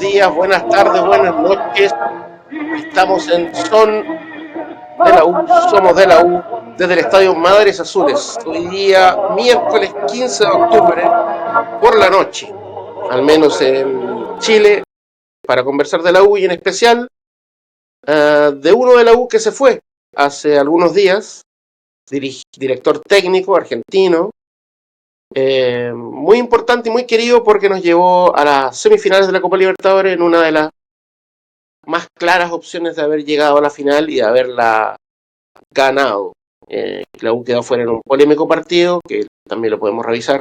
días, buenas tardes, buenas noches. Estamos en Son de la U, somos de la U, desde el Estadio Madres Azules. Hoy día, miércoles 15 de octubre, por la noche, al menos en Chile, para conversar de la U y en especial de uno de la U que se fue hace algunos días, director técnico argentino, muy importante y muy querido porque nos llevó a las semifinales de la Copa Libertadores en una de las más claras opciones de haber llegado a la final y de haberla ganado. La U quedó fuera en un polémico partido, que también lo podemos revisar.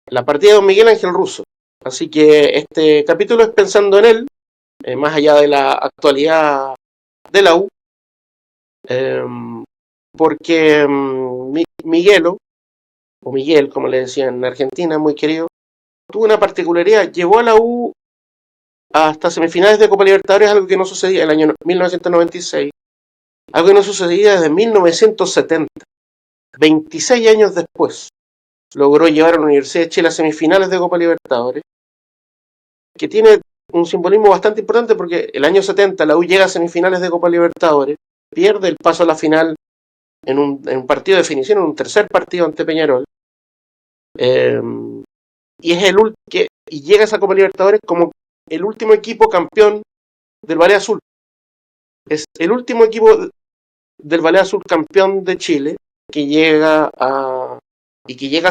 La partida de Don Miguel Ángel Russo. Así que este capítulo es pensando en él, más allá de la actualidad de la U, porque Miguelo, o Miguel, como le decían en Argentina, muy querido, tuvo una particularidad, llevó a la U hasta semifinales de Copa Libertadores, algo que no sucedía en el año 1996, algo que no sucedía desde 1970. 26 años después, logró llevar a la Universidad de Chile a semifinales de Copa Libertadores, que tiene un simbolismo bastante importante porque el año 70 la U llega a semifinales de Copa Libertadores, pierde el paso a la final en un partido de definición, en un tercer partido ante Peñarol, y es y llega a esa Copa Libertadores como el último equipo campeón del Ballet Azul. Es el último equipo del Ballet Azul campeón de Chile que llega a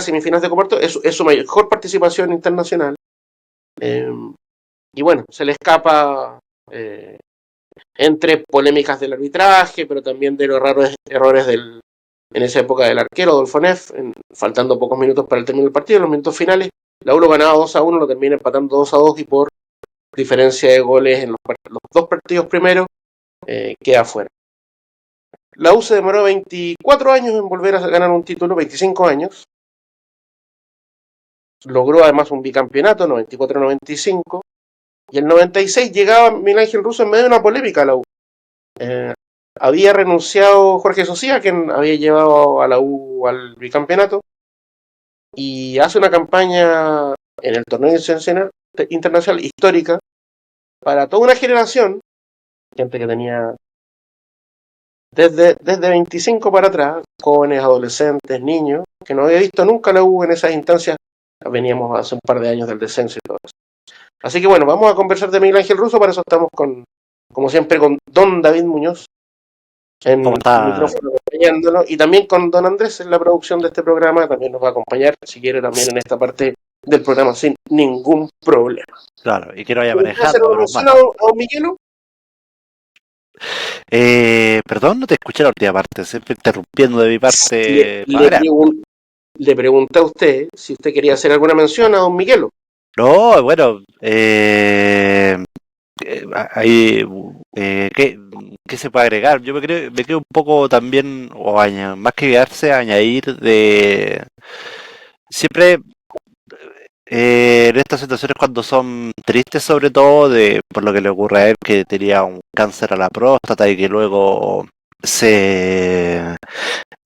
semifinales de Copa Libertadores. Es su mejor participación internacional. Y bueno, se le escapa entre polémicas del arbitraje, pero también de los raros errores en esa época del arquero, Adolfo Neff, faltando pocos minutos para el término del partido. En los minutos finales, la U lo ganaba 2-1, lo termina empatando 2-2 y por diferencia de goles en los dos partidos primeros, queda fuera. La U se demoró 24 años en volver a ganar un título, 25 años. Logró además un bicampeonato, 94-95. Y el 96 llegaba Miguel Ángel Russo en medio de una polémica a la U. Había renunciado Jorge Socia, quien había llevado a la U al bicampeonato, y hace una campaña en el torneo internacional histórica para toda una generación, gente que tenía desde 25 para atrás, jóvenes, adolescentes, niños, que no había visto nunca la U en esas instancias. Veníamos hace un par de años del descenso y todo eso. Así que bueno, vamos a conversar de Miguel Ángel Russo, para eso estamos como siempre, con don David Muñoz en el micrófono acompañándolo, y también con don Andrés en la producción de este programa, también nos va a acompañar, si quiere, también en esta parte del programa sin ningún problema. Claro, y que no haya manejado. ¿Hacer una mención a don Miguelo? Perdón, no te escuché la última parte, siempre interrumpiendo de mi parte. Le pregunté a usted si usted quería hacer alguna mención a don Miguelo. No, bueno, ahí, ¿qué se puede agregar? Yo me creo un poco también, más que quedarse, añadir de siempre en estas situaciones cuando son tristes, sobre todo por lo que le ocurre a él, que tenía un cáncer a la próstata y que luego se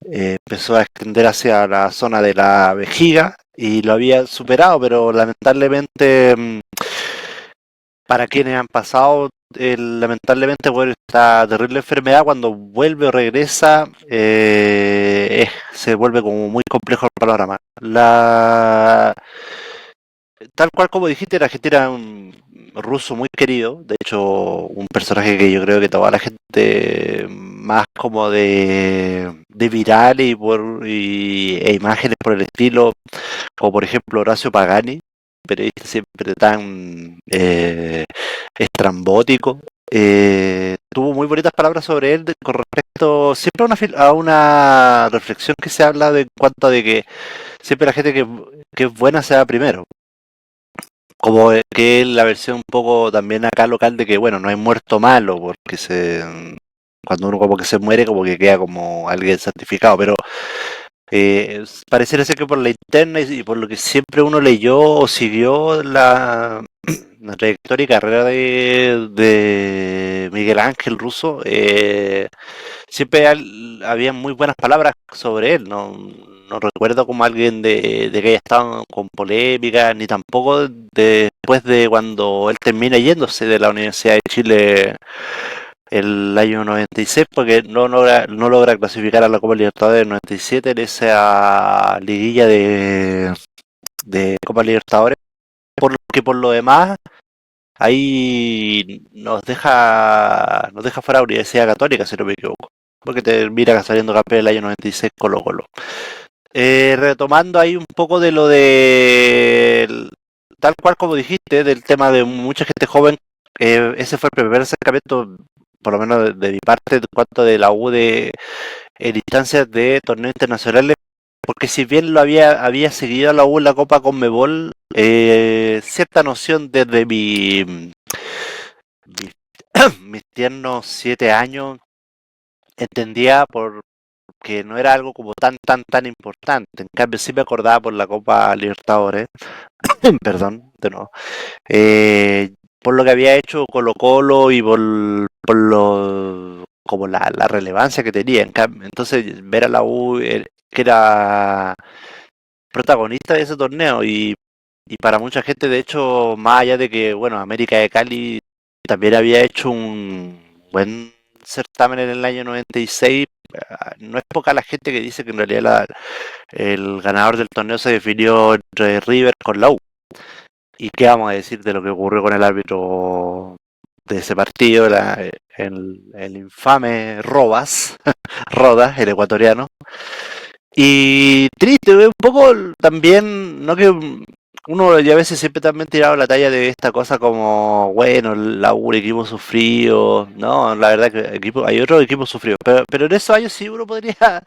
empezó a extender hacia la zona de la vejiga y lo había superado, pero lamentablemente para quienes han pasado lamentablemente por esta terrible enfermedad, cuando vuelve o regresa se vuelve como muy complejo el panorama. Tal cual como dijiste, la gente era un ruso muy querido, de hecho un personaje que yo creo que toda la gente más como de viral e imágenes por el estilo, como por ejemplo Horacio Pagani, periodista siempre tan estrambótico, tuvo muy bonitas palabras sobre él con respecto siempre a una reflexión que se habla en cuanto a de que siempre la gente que es buena se va primero. Como que es la versión un poco también acá local de que, bueno, no hay muerto malo, porque cuando uno como que se muere, como que queda como alguien santificado, pero pareciera ser que por la interna y por lo que siempre uno leyó o siguió la trayectoria y carrera de Miguel Ángel Russo, siempre había muy buenas palabras sobre él. No recuerdo como alguien de que haya estado con polémica, ni tampoco después de cuando él termina yéndose de la Universidad de Chile el año 96, porque no logra clasificar a la Copa Libertadores del 97 en esa liguilla de Copa Libertadores, por lo que por lo demás ahí nos deja fuera Universidad Católica, si no me equivoco, porque termina saliendo campeón el año 96 Colo Colo. Retomando ahí un poco de lo de tal cual como dijiste, del tema de mucha gente joven, ese fue el primer acercamiento, por lo menos de mi parte, en cuanto de la U en instancias de torneos internacionales, porque si bien había seguido a la U en la Copa Conmebol, cierta noción desde mis, mis tiernos 7 años, entendía que no era algo como tan importante. En cambio sí me acordaba por la Copa Libertadores, perdón, de nuevo, por lo que había hecho Colo Colo y por lo como la relevancia que tenía. Entonces ver a la U, que era protagonista de ese torneo, y para mucha gente, de hecho, más allá de que, bueno, América de Cali también había hecho un buen certamen en el año 96, no es poca la gente que dice que en realidad el ganador del torneo se definió entre River con la U. ¿Y qué vamos a decir de lo que ocurrió con el árbitro de ese partido, el infame Rodas, el ecuatoriano? Y triste, un poco también, no que uno ya a veces siempre también tirado la talla de esta cosa como, bueno, la U, el equipo sufrido, no, la verdad que hay otros equipos sufridos, pero en esos años sí uno podría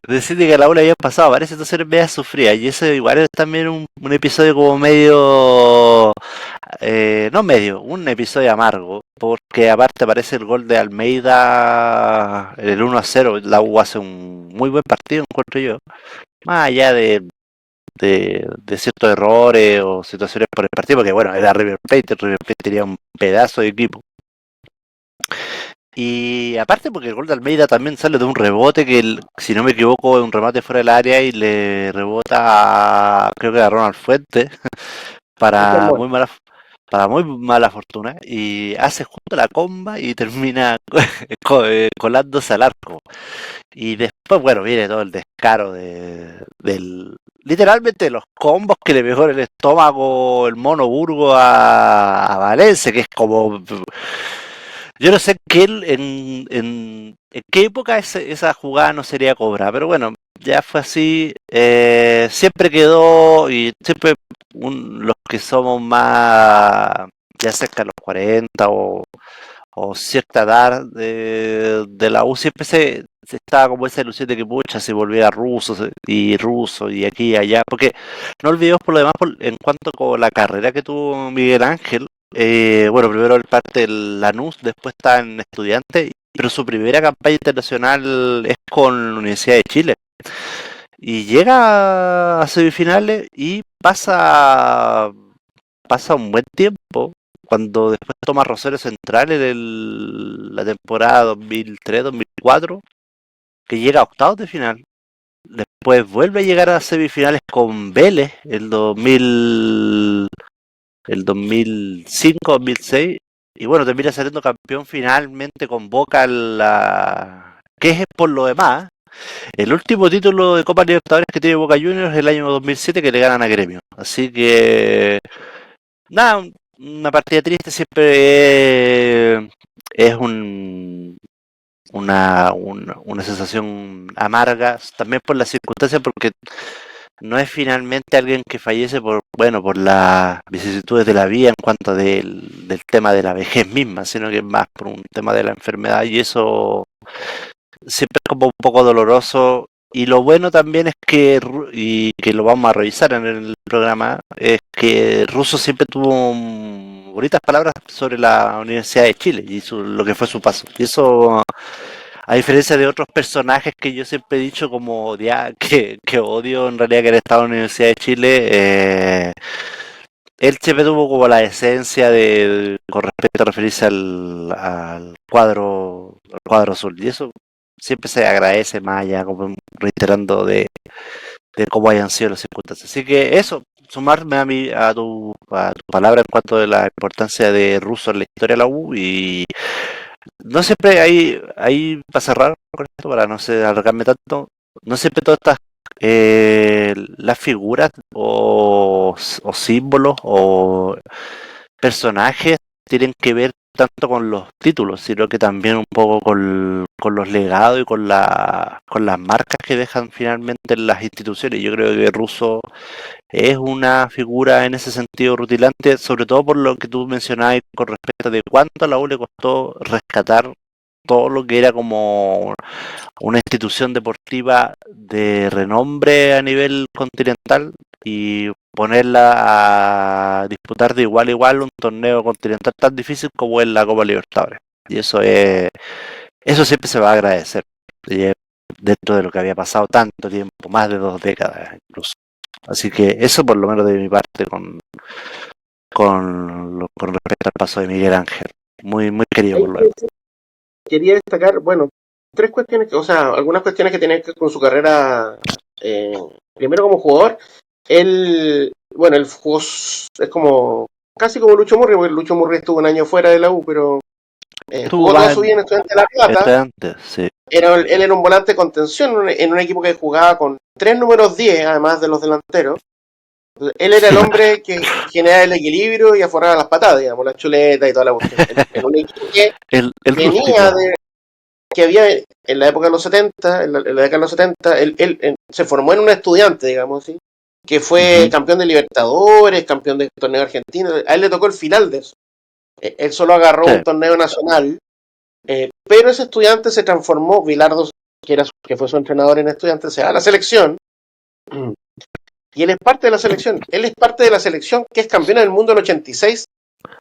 decir que a la U le había pasado varias situaciones media sufridas, y eso igual es también un episodio como medio, no medio, un episodio amargo, porque aparte aparece el gol de Almeida, el 1-0, la U hace un muy buen partido, encuentro yo, más allá de ciertos errores o situaciones por el partido, porque bueno, era River Plate tenía un pedazo de equipo. Y aparte porque el gol de Almeida también sale de un rebote que, si no me equivoco, es un remate fuera del área y le rebota, creo que a Ronald Fuentes, para muy mala para muy mala fortuna, y hace justo la comba y termina colándose al arco. Y después, bueno, viene todo el descaro del literalmente los combos que le mejora el estómago el Mono Burgo a Valencia, que es como, yo no sé en qué época esa jugada no sería cobra, pero bueno, ya fue así, siempre quedó, y siempre los que somos más ya cerca de los 40 o cierta edad de la U, siempre se estaba como esa ilusión de que pucha se volviera ruso y aquí y allá, porque no olvidemos por lo demás, en cuanto con la carrera que tuvo Miguel Ángel, bueno, primero el parte del Lanús, después está en Estudiantes, pero su primera campaña internacional es con la Universidad de Chile. Y llega a semifinales y pasa un buen tiempo, cuando después toma Rosario Central en la temporada 2003-2004, que llega a octavos de final. Después vuelve a llegar a semifinales con Vélez el 2005-2006, y bueno, termina saliendo campeón finalmente con Boca, que es por lo demás el último título de Copa Libertadores que tiene Boca Juniors es el año 2007, que le ganan a Gremio. Así que nada, una partida triste siempre es una sensación amarga, también por las circunstancias, porque no es finalmente alguien que fallece por las vicisitudes de la vida en cuanto del tema de la vejez misma, sino que es más por un tema de la enfermedad, y eso siempre es como un poco doloroso. Y lo bueno también es que, y que lo vamos a revisar en el programa, es que Russo siempre tuvo bonitas palabras sobre la Universidad de Chile y lo que fue su paso. Y eso, a diferencia de otros personajes que yo siempre he dicho como que odio en realidad que han estado en la Universidad de Chile, él siempre tuvo como la esencia con respecto a referirse al cuadro azul. Y eso siempre se agradece más allá, como reiterando de cómo hayan sido las circunstancias. Así que eso, sumarme a tu palabra en cuanto a la importancia de Russo en la historia de la U. Y no siempre ahí para cerrar con esto, para no sé, alargarme tanto, no siempre todas estas las figuras o símbolos o personajes tienen que ver tanto con los títulos, sino que también un poco con los legados y con las marcas que dejan finalmente en las instituciones. Yo creo que Russo es una figura en ese sentido rutilante, sobre todo por lo que tú mencionabas con respecto de cuánto a la U le costó rescatar todo lo que era como una institución deportiva de renombre a nivel continental y ponerla a disputar de igual a igual un torneo continental tan difícil como es la Copa Libertadores. Y eso siempre se va a agradecer. Y dentro de lo que había pasado tanto tiempo, más de 2 décadas incluso. Así que eso por lo menos de mi parte con respecto al paso de Miguel Ángel. Muy, muy querido por lo demás. Quería destacar, bueno, tres cuestiones, o sea, algunas cuestiones que tienen que ver con su carrera. Primero como jugador, él jugó, es como, casi como Lucho Murri, porque Lucho Murri estuvo un año fuera de la U, pero jugó toda su vida en Estudiantes de La Plata. Sí. Él era un volante de contención en un equipo que jugaba con 3 números 10, además de los delanteros. Él era el hombre que generaba el equilibrio y aforraba las patadas, digamos, la chuleta y toda la cuestión. En un equipo que el venía de... que había en la época de los 70, en la década de los 70, él se formó en un estudiante, digamos así, que fue campeón de Libertadores, campeón de torneo argentino. A él le tocó el final de eso. Él solo agarró un torneo nacional, pero ese estudiante se transformó, Bilardo, que fue su entrenador en estudiantes, se va a la selección. Y él es parte de la selección. Él es parte de la selección que es campeona del mundo en el 86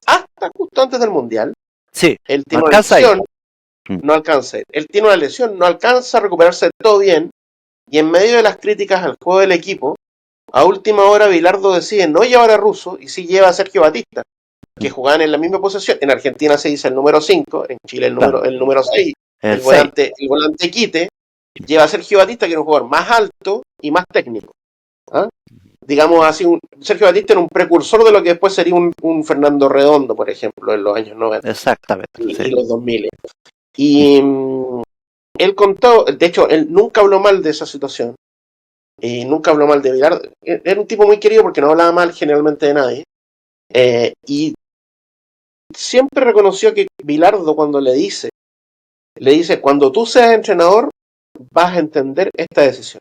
hasta justo antes del Mundial. Sí, él tiene una lesión, no alcanza. Él tiene una lesión, no alcanza a recuperarse de todo bien. Y en medio de las críticas al juego del equipo, a última hora Bilardo decide no llevar a Russo y sí lleva a Sergio Batista, que jugaban en la misma posición. En Argentina se dice el número 5, en Chile el número 6. El volante quite. Lleva a Sergio Batista, que era un jugador más alto y más técnico. Digamos así, Sergio Batista era un precursor de lo que después sería un Fernando Redondo, por ejemplo, en los años 90. Exactamente. Y los 2000. Y él contó, de hecho, él nunca habló mal de esa situación. Y nunca habló mal de Bilardo. Era un tipo muy querido porque no hablaba mal generalmente de nadie. Y siempre reconoció que Bilardo cuando le dice, cuando tú seas entrenador, vas a entender esta decisión.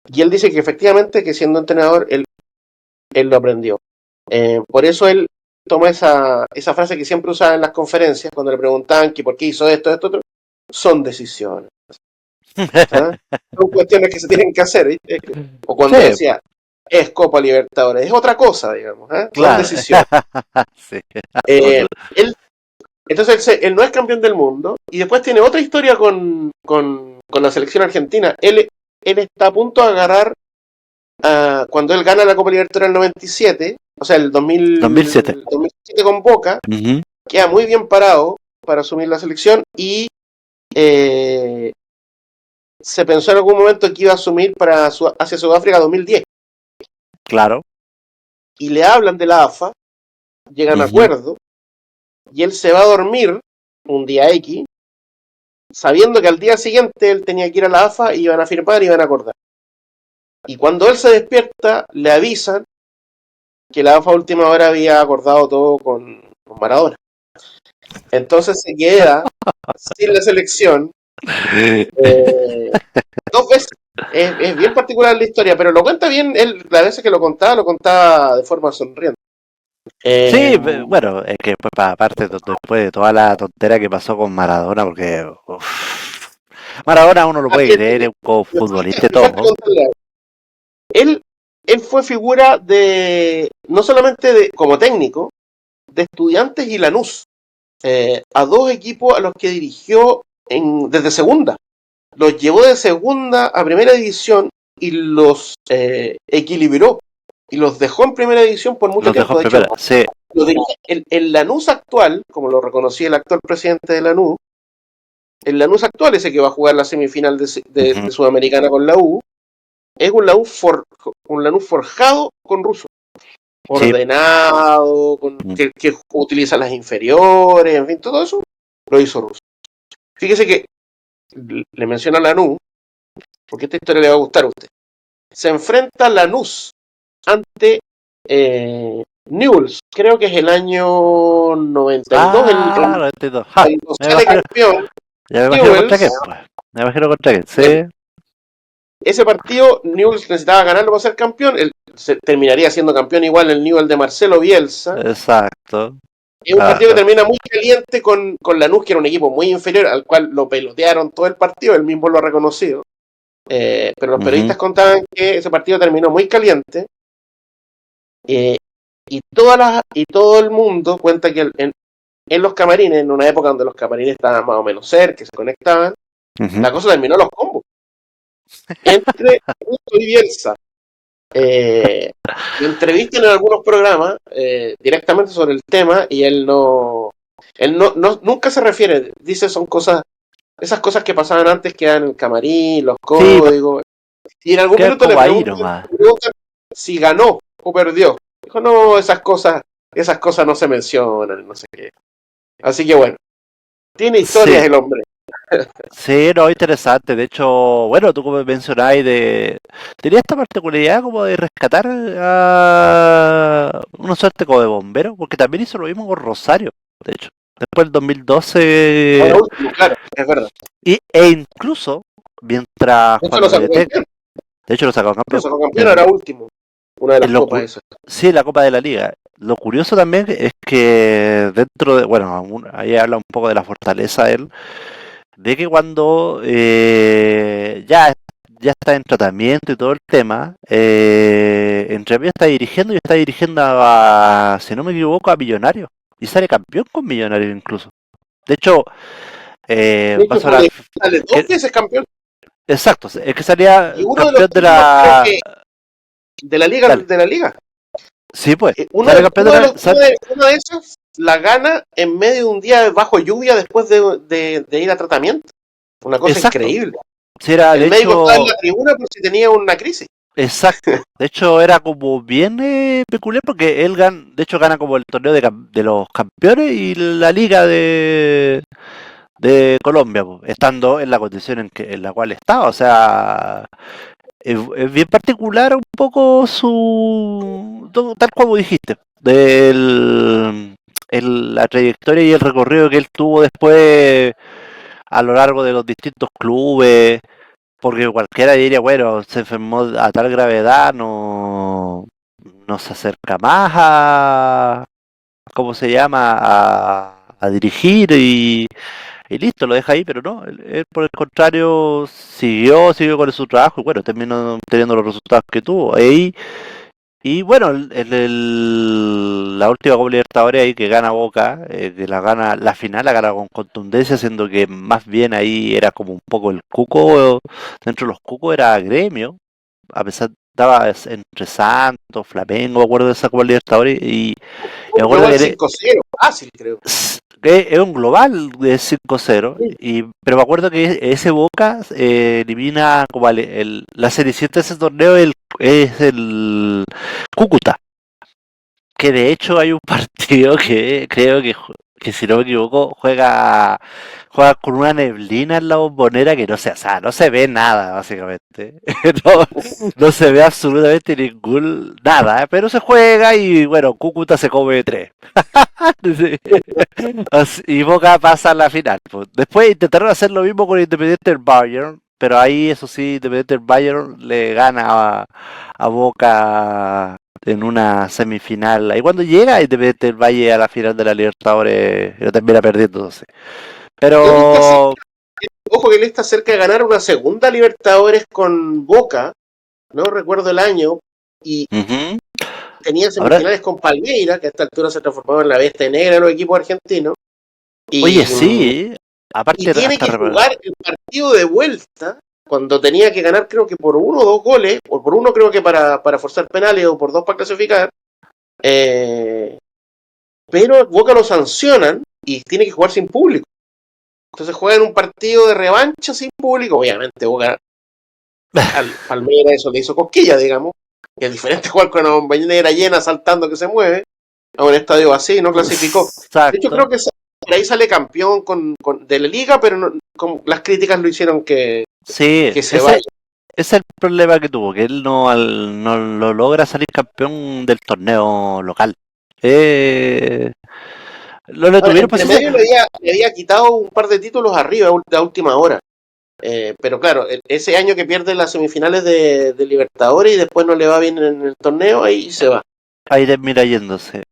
Y él dice que efectivamente que siendo entrenador, él lo aprendió. Por eso él toma esa frase que siempre usaba en las conferencias, cuando le preguntaban que por qué hizo esto, otro, son decisiones. Son cuestiones que se tienen que hacer, ¿viste? O cuando decía, es Copa Libertadores, es otra cosa, digamos, Son decisiones. Sí. Entonces él no es campeón del mundo, y después tiene otra historia con la selección argentina. Él está a punto de agarrar, cuando él gana la Copa Libertadores en el 97, o sea, el 2007 con Boca, queda muy bien parado para asumir la selección, y se pensó en algún momento que iba a asumir hacia Sudáfrica 2010. Claro. Y le hablan de la AFA, llegan a acuerdo, y él se va a dormir un día X, sabiendo que al día siguiente él tenía que ir a la AFA y iban a firmar y iban a acordar. Y cuando él se despierta, le avisan que la AFA a última hora había acordado todo con Maradona. Entonces se queda sin la selección 2 veces. Es bien particular la historia, pero lo cuenta bien. Él, las veces que lo contaba de forma sonriente. Sí, bueno, es que aparte después de toda la tontera que pasó con Maradona, porque Maradona uno lo puede creer, es un futbolista y todo. Él fue figura no solamente como técnico, de Estudiantes y Lanús, a 2 equipos a los que dirigió desde segunda. Los llevó de segunda a primera división y los equilibró y los dejó en primera división por mucho Los dejó tiempo. en De hecho, primera, sí. el Lanús actual, como lo reconocía el actual presidente de Lanús, el Lanús actual, ese que va a jugar la semifinal de Sudamericana con la U, es un Lanús forjado con Russo. Sí. Ordenado, que utiliza las inferiores, en fin, todo eso lo hizo Russo. Fíjese que le menciona Lanús, porque esta historia le va a gustar a usted. Se enfrenta Lanús ante Newell's, creo que es el año 92, 92. Ja, cuando sale campeón. Ya me imagino contra Newell's, quién, pues. Me imagino contra quién, sí. ese partido Newell's necesitaba ganarlo para ser campeón. Terminaría siendo campeón igual el Newell's de Marcelo Bielsa. Exacto. Es un partido que termina muy caliente con Lanús, que era un equipo muy inferior, al cual lo pelotearon todo el partido, él mismo lo ha reconocido. Pero los periodistas contaban que ese partido terminó muy caliente. Y todo el mundo cuenta que en los camarines, en una época donde los camarines estaban más o menos cerca, que se conectaban, la cosa terminó los combos. Entre Russo y Bielsa. Lo entrevistan en algunos programas directamente sobre el tema y él nunca se refiere, dice esas cosas que pasaban antes quedan en el camarín, los códigos, y en algún minuto le preguntan si ganó o perdió. Dijo, no, esas cosas no se mencionan, no sé qué. Así que bueno, tiene historias el hombre. Sí, no, interesante. De hecho, bueno, tú como mencionáis tenía esta particularidad como de rescatar a una suerte como de bombero, porque también hizo lo mismo con Rosario, de hecho. Después del 2012... Ahora último, claro, es verdad. E incluso, mientras... De hecho lo sacó campeón. Lo sacó campeón, era último. Una de las copas esas. Sí, la Copa de la Liga. Lo curioso también es que dentro de... Bueno, ahí habla un poco de la fortaleza de él, de que cuando ya está en tratamiento y todo el tema, entre medio está dirigiendo a, si no me equivoco, a Millonarios. Y sale campeón con Millonarios incluso. De hecho, sale 2 veces campeón. Exacto, es que salía campeón de la liga. Dale. De la liga. Sí, pues. Una de esas la gana en medio de un día bajo lluvia después de ir a tratamiento. Una cosa increíble. Sí, era, el médico estaba en la tribuna por si tenía una crisis. Exacto. De hecho, era como bien peculiar porque él gana como el torneo de los campeones y la liga de Colombia, estando en la condición en la cual estaba. O sea, es bien particular un poco tal como dijiste, la trayectoria y el recorrido que él tuvo después a lo largo de los distintos clubes, porque cualquiera diría, bueno, se enfermó a tal gravedad, no se acerca más a, ¿cómo se llama?, a dirigir y listo, lo deja ahí, pero no, él por el contrario siguió con su trabajo y bueno, terminó teniendo los resultados que tuvo ahí. Y bueno, la última Copa Libertadores ahí que gana Boca, que la final la gana con contundencia, siendo que más bien ahí era como un poco el cuco, dentro de los cucos era Gremio, a pesar estaba entre Santos, Flamengo, me acuerdo de esa Copa Libertadores y me acuerdo que 5-0, fácil creo. Es un global de 5-0, pero me acuerdo que ese Boca elimina como la cenicienta de ese torneo es el Cúcuta, que de hecho hay un partido que creo que si no me equivoco juega con una neblina en la bombonera que no se ve nada básicamente. no se ve absolutamente nada, pero se juega y bueno, Cúcuta se come 3. Y Boca pasa a la final. Después intentaron hacer lo mismo con Independiente del Bayern, pero ahí eso sí, Independiente del Bayern le gana a Boca en una semifinal. Ahí cuando llega Independiente del Valle a la final de la Libertadores, lo termina perdiendo, entonces. Pero ojo que él está cerca de ganar una segunda Libertadores con Boca, no recuerdo el año, y tenía semifinales con Palmeiras, que a esta altura se transformaba en la bestia negra de los equipos argentinos. Oye, sí, aparte y tiene que jugar el partido de vuelta cuando tenía que ganar creo que por 1 o 2 goles, o por uno creo que para forzar penales, o por 2 para clasificar, pero Boca lo sancionan y tiene que jugar sin público. Entonces juegan un partido de revancha sin público. Obviamente Boca al Palmeiras eso le hizo cosquilla, digamos. Y es diferente jugar con una compañera llena saltando que se mueve a un estadio así, no clasificó. Exacto. De hecho creo que por ahí sale campeón de la liga, pero no, las críticas lo hicieron que se vaya. Ese es el problema que tuvo, que él no lo logra salir campeón del torneo local. Lo detuvieron, entre medio le había quitado un par de títulos arriba de última hora. Pero claro, ese año que pierde las semifinales de Libertadores y después no le va bien en el torneo, ahí se va. Ahí termina yéndose.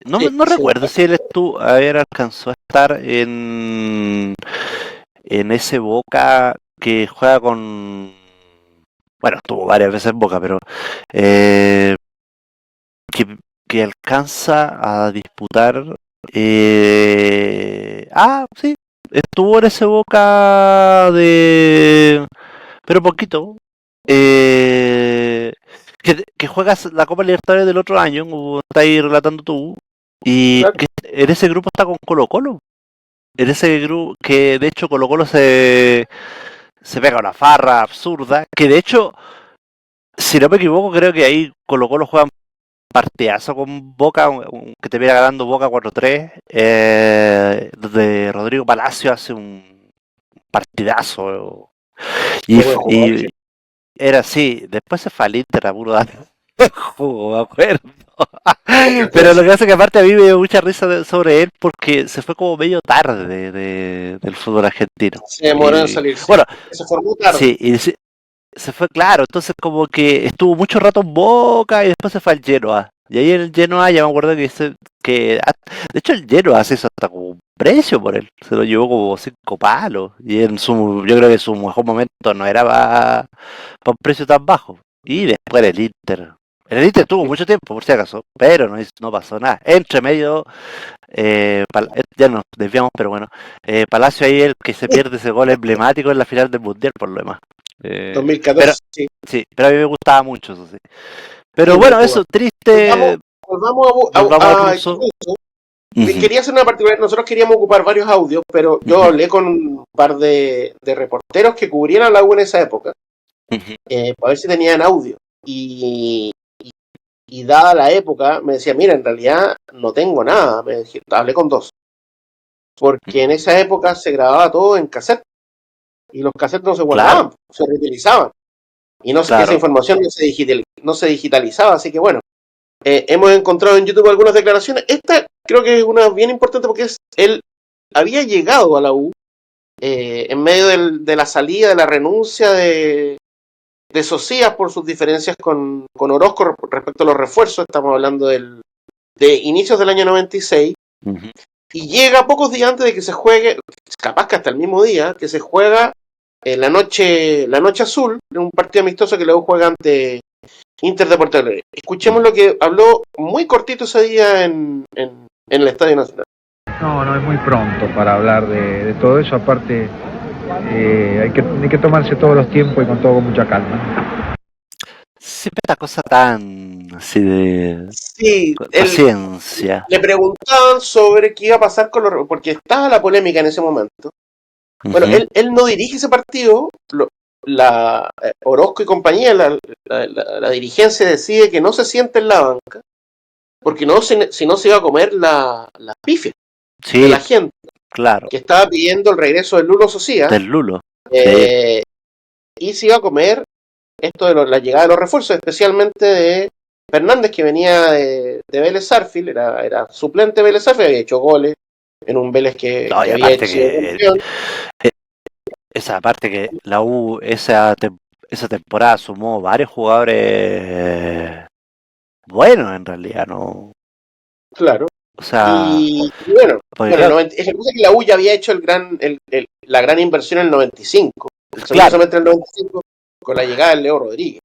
No, Sí, no sí. recuerdo si él estuvo, a ver, alcanzó a estar en ese Boca que juega con... Bueno, estuvo varias veces en Boca, pero que alcanza a disputar... sí, estuvo en ese Boca de... Pero poquito. Que juegas la Copa Libertadores del otro año, como estás ahí relatando tú, y Claro. que en ese grupo está con Colo Colo. En ese grupo, que de hecho Colo Colo se pega una farra absurda, que de hecho, si no me equivoco, creo que ahí Colo Colo juega un partidazo con Boca, que te viene ganando Boca 4-3, donde Rodrigo Palacio hace un partidazo. Y era así, después se fue al Inter a puro dar jugo, me acuerdo. Pero lo que pasa es que aparte a mí me dio mucha risa sobre él porque se fue como medio tarde del fútbol argentino. Se demoró en salir. Bueno, se formó tarde. sí, y se fue claro, entonces como que estuvo mucho rato en Boca y después se fue al Genoa. Y ahí en el Genoa ya me acuerdo que de hecho el Genoa hace eso hasta como un precio por él. Se lo llevó como 5 palos. Y yo creo que su mejor momento no era para un precio tan bajo. Y después el Inter. El Inter tuvo mucho tiempo, por si acaso, pero no pasó nada. Entre medio, ya nos desviamos, pero bueno, Palacio ahí el que se pierde ese gol emblemático en la final del Mundial, por lo demás. 2014, pero, sí. Sí, pero a mí me gustaba mucho eso, sí. Pero sí, bueno, eso, triste. Volvamos a Russo. Quería hacer una particular, nosotros queríamos ocupar varios audios, pero yo hablé con un par de reporteros que cubrían a la U en esa época, para ver si tenían audio. Y dada la época, me decía, mira, en realidad no tengo nada. Hablé con 2. Porque en esa época se grababa todo en cassette. Y los cassettes no se guardaban, se reutilizaban. Y esa información no se digitalizaba, así que bueno. Hemos encontrado en YouTube algunas declaraciones. Esta creo que es una bien importante porque él había llegado a la U en medio de la salida, de la renuncia de Socias por sus diferencias con Orozco respecto a los refuerzos. Estamos hablando de inicios del año 96. Y llega pocos días antes de que se juegue, capaz que hasta el mismo día, que se juega la noche azul, en un partido amistoso que luego juega ante Inter de Porto Alegre. Escuchemos lo que habló muy cortito ese día en el Estadio Nacional. No es muy pronto para hablar de todo eso. Aparte, hay que tomarse todos los tiempos y con mucha calma. Siempre esta cosa tan así de paciencia. Le preguntaban sobre qué iba a pasar porque estaba la polémica en ese momento. Bueno, él no dirige ese partido. Orozco y compañía, la dirigencia decide que no se siente en la banca porque si no se iba a comer la pifia de la gente, claro, que estaba pidiendo el regreso del Lulo Socia, y se iba a comer esto de la llegada de los refuerzos, especialmente de Fernández, que venía de Vélez Sarsfield, era suplente de Vélez Sarsfield, había hecho goles en un Vélez que había hecho esa parte que la U esa temporada sumó varios jugadores buenos en realidad, ¿no? Claro. O sea, y bueno, es que la U ya había hecho la gran inversión en el 95, seguramente en el 95, con la llegada de Leo Rodríguez.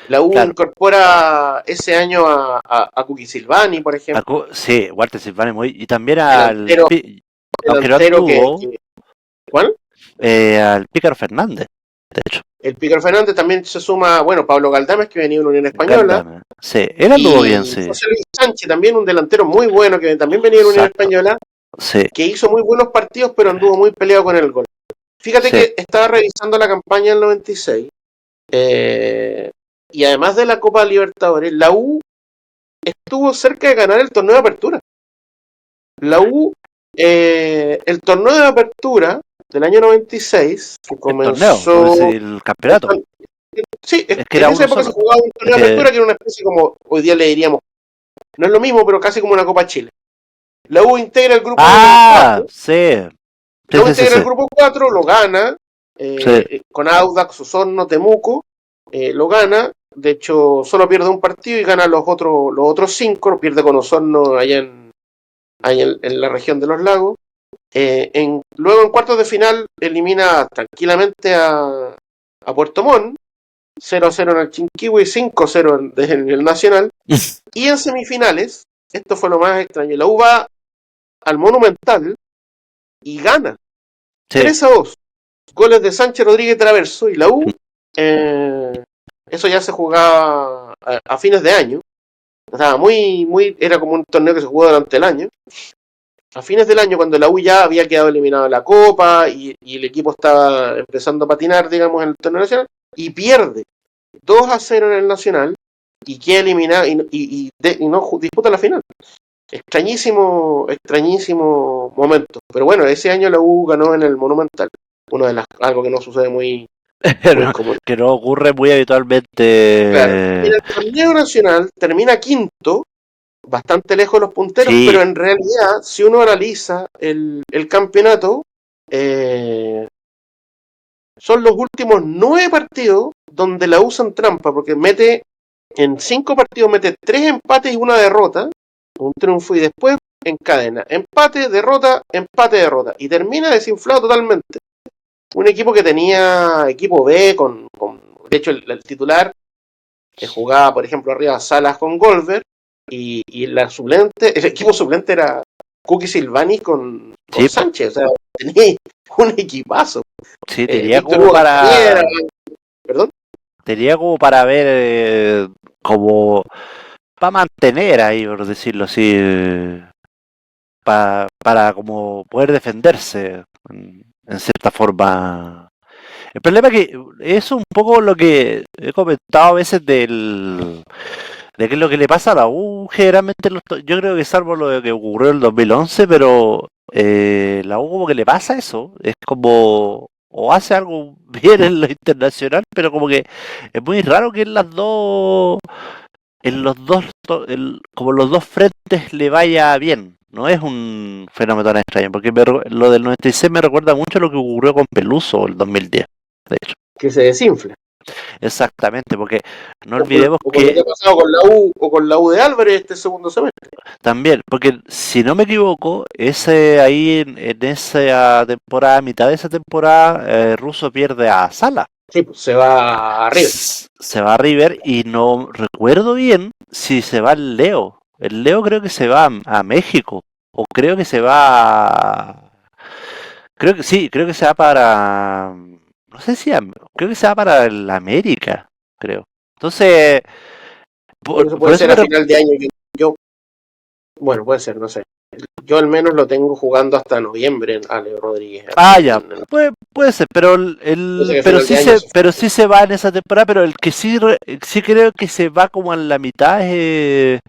La U incorpora ese año a Cuqui Silvani, por ejemplo. Sí, Walter Silvani y también al delantero ¿cuál? Al Pícaro Fernández. de hecho. El Pícaro Fernández también se suma, bueno, Pablo Galdames, que venía de la Unión Española. Galdame. Sí, él anduvo bien, sí. José Luis Sánchez, también un delantero muy bueno, que también venía de la Unión Exacto. Española, Sí, que hizo muy buenos partidos, pero anduvo muy peleado con el gol. Fíjate sí. que estaba revisando la campaña del 96, y además de la Copa Libertadores, la U estuvo cerca de ganar el torneo de apertura. La U, el torneo de apertura del año 96, que El torneo, comenzó... por decir, el campeonato. Sí, Es que en era esa uno época solo. se jugaba un torneo de Es que- apertura que era una especie como, hoy día le diríamos, no es lo mismo, pero casi como una Copa Chile. La U integra el grupo 4, sí. Sí, la U sí, sí, integra sí. el grupo 4, lo gana, Sí. con Audax, Osorno, Temuco, lo gana, de hecho solo pierde un partido y gana los otros 5, lo pierde con Osorno allá en la región de los lagos. Luego en cuartos de final elimina tranquilamente a Puerto Montt, 0-0 en el Chinquihue y 5-0 en el Nacional. Y en semifinales, esto fue lo más extraño, la U va al Monumental y gana Sí. 3-2. Goles de Sánchez, Rodríguez, Traverso, y la U, eso ya se jugaba a fines de año. Estaba era como un torneo que se jugó durante el año. A fines del año, cuando la U ya había quedado eliminado de la Copa y el equipo estaba empezando a patinar, digamos, en el torneo nacional, y pierde 2-0 en el Nacional y queda eliminado y no disputa la final. Extrañísimo momento. Pero bueno, ese año la U ganó en el Monumental. Algo que no sucede muy común. Que no ocurre muy habitualmente. Claro. En el torneo nacional termina quinto, bastante lejos de los punteros, Sí. pero en realidad, si uno analiza el campeonato, son los últimos 9 partidos donde la usan trampa, porque en 5 partidos mete 3 empates y una derrota, un triunfo, y después encadena empate, derrota, y termina desinflado totalmente. Un equipo que tenía equipo B de hecho el titular que jugaba, por ejemplo, arriba Salas con Goldberg, y el equipo suplente era Cookie Silvani con Sí, Sánchez, o sea, tenía un equipazo. sí, tenía Víctor como Hugo Castañeda, para. perdón. Tenía como para ver. Como. Para mantener ahí, por decirlo así. Para como poder defenderse. En cierta forma. El problema es que es un poco lo que he comentado a veces de qué es lo que le pasa a la U. Generalmente, yo creo que salvo lo que ocurrió en el 2011, pero la U como que le pasa eso. Es como, o hace algo bien en lo internacional, pero como que es muy raro que como los dos frentes le vaya bien. No es un fenómeno tan extraño, porque lo del 96 me recuerda mucho a lo que ocurrió con Peluso el 2010, de hecho. Que se desinfla. Exactamente, porque no O olvidemos con lo que ha pasado con la U o con la U de Álvarez este segundo semestre. también, porque si no me equivoco, en esa temporada, mitad de esa temporada, Russo pierde a Sala. Sí, pues se va a River. Se va a River y no recuerdo bien si se va el Leo. El Leo creo que se va a México. O creo que se va. Creo que se va para. No sé si. Creo que se va para el América, creo. Entonces. Bueno, eso Por puede eso ser a final de año. Bueno, puede ser, no sé. Yo al menos lo tengo jugando hasta noviembre a Leo Rodríguez. Ya, puede ser, pero pero sí se va en esa temporada, pero el que sí creo que se va como en la mitad es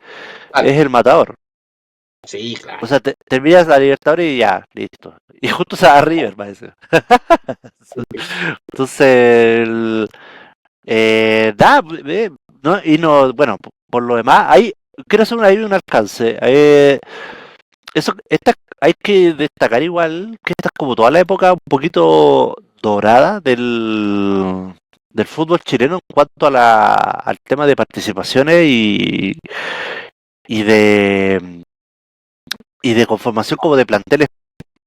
el Matador. Sí, claro. O sea, terminas la Libertadores y ya, listo. Y justo se va a River, parece. Entonces, no, y no, bueno, por lo demás, quiero hacer un alcance. Hay que destacar igual que esta es como toda la época un poquito dorada del fútbol chileno en cuanto al tema de participaciones y de conformación como de planteles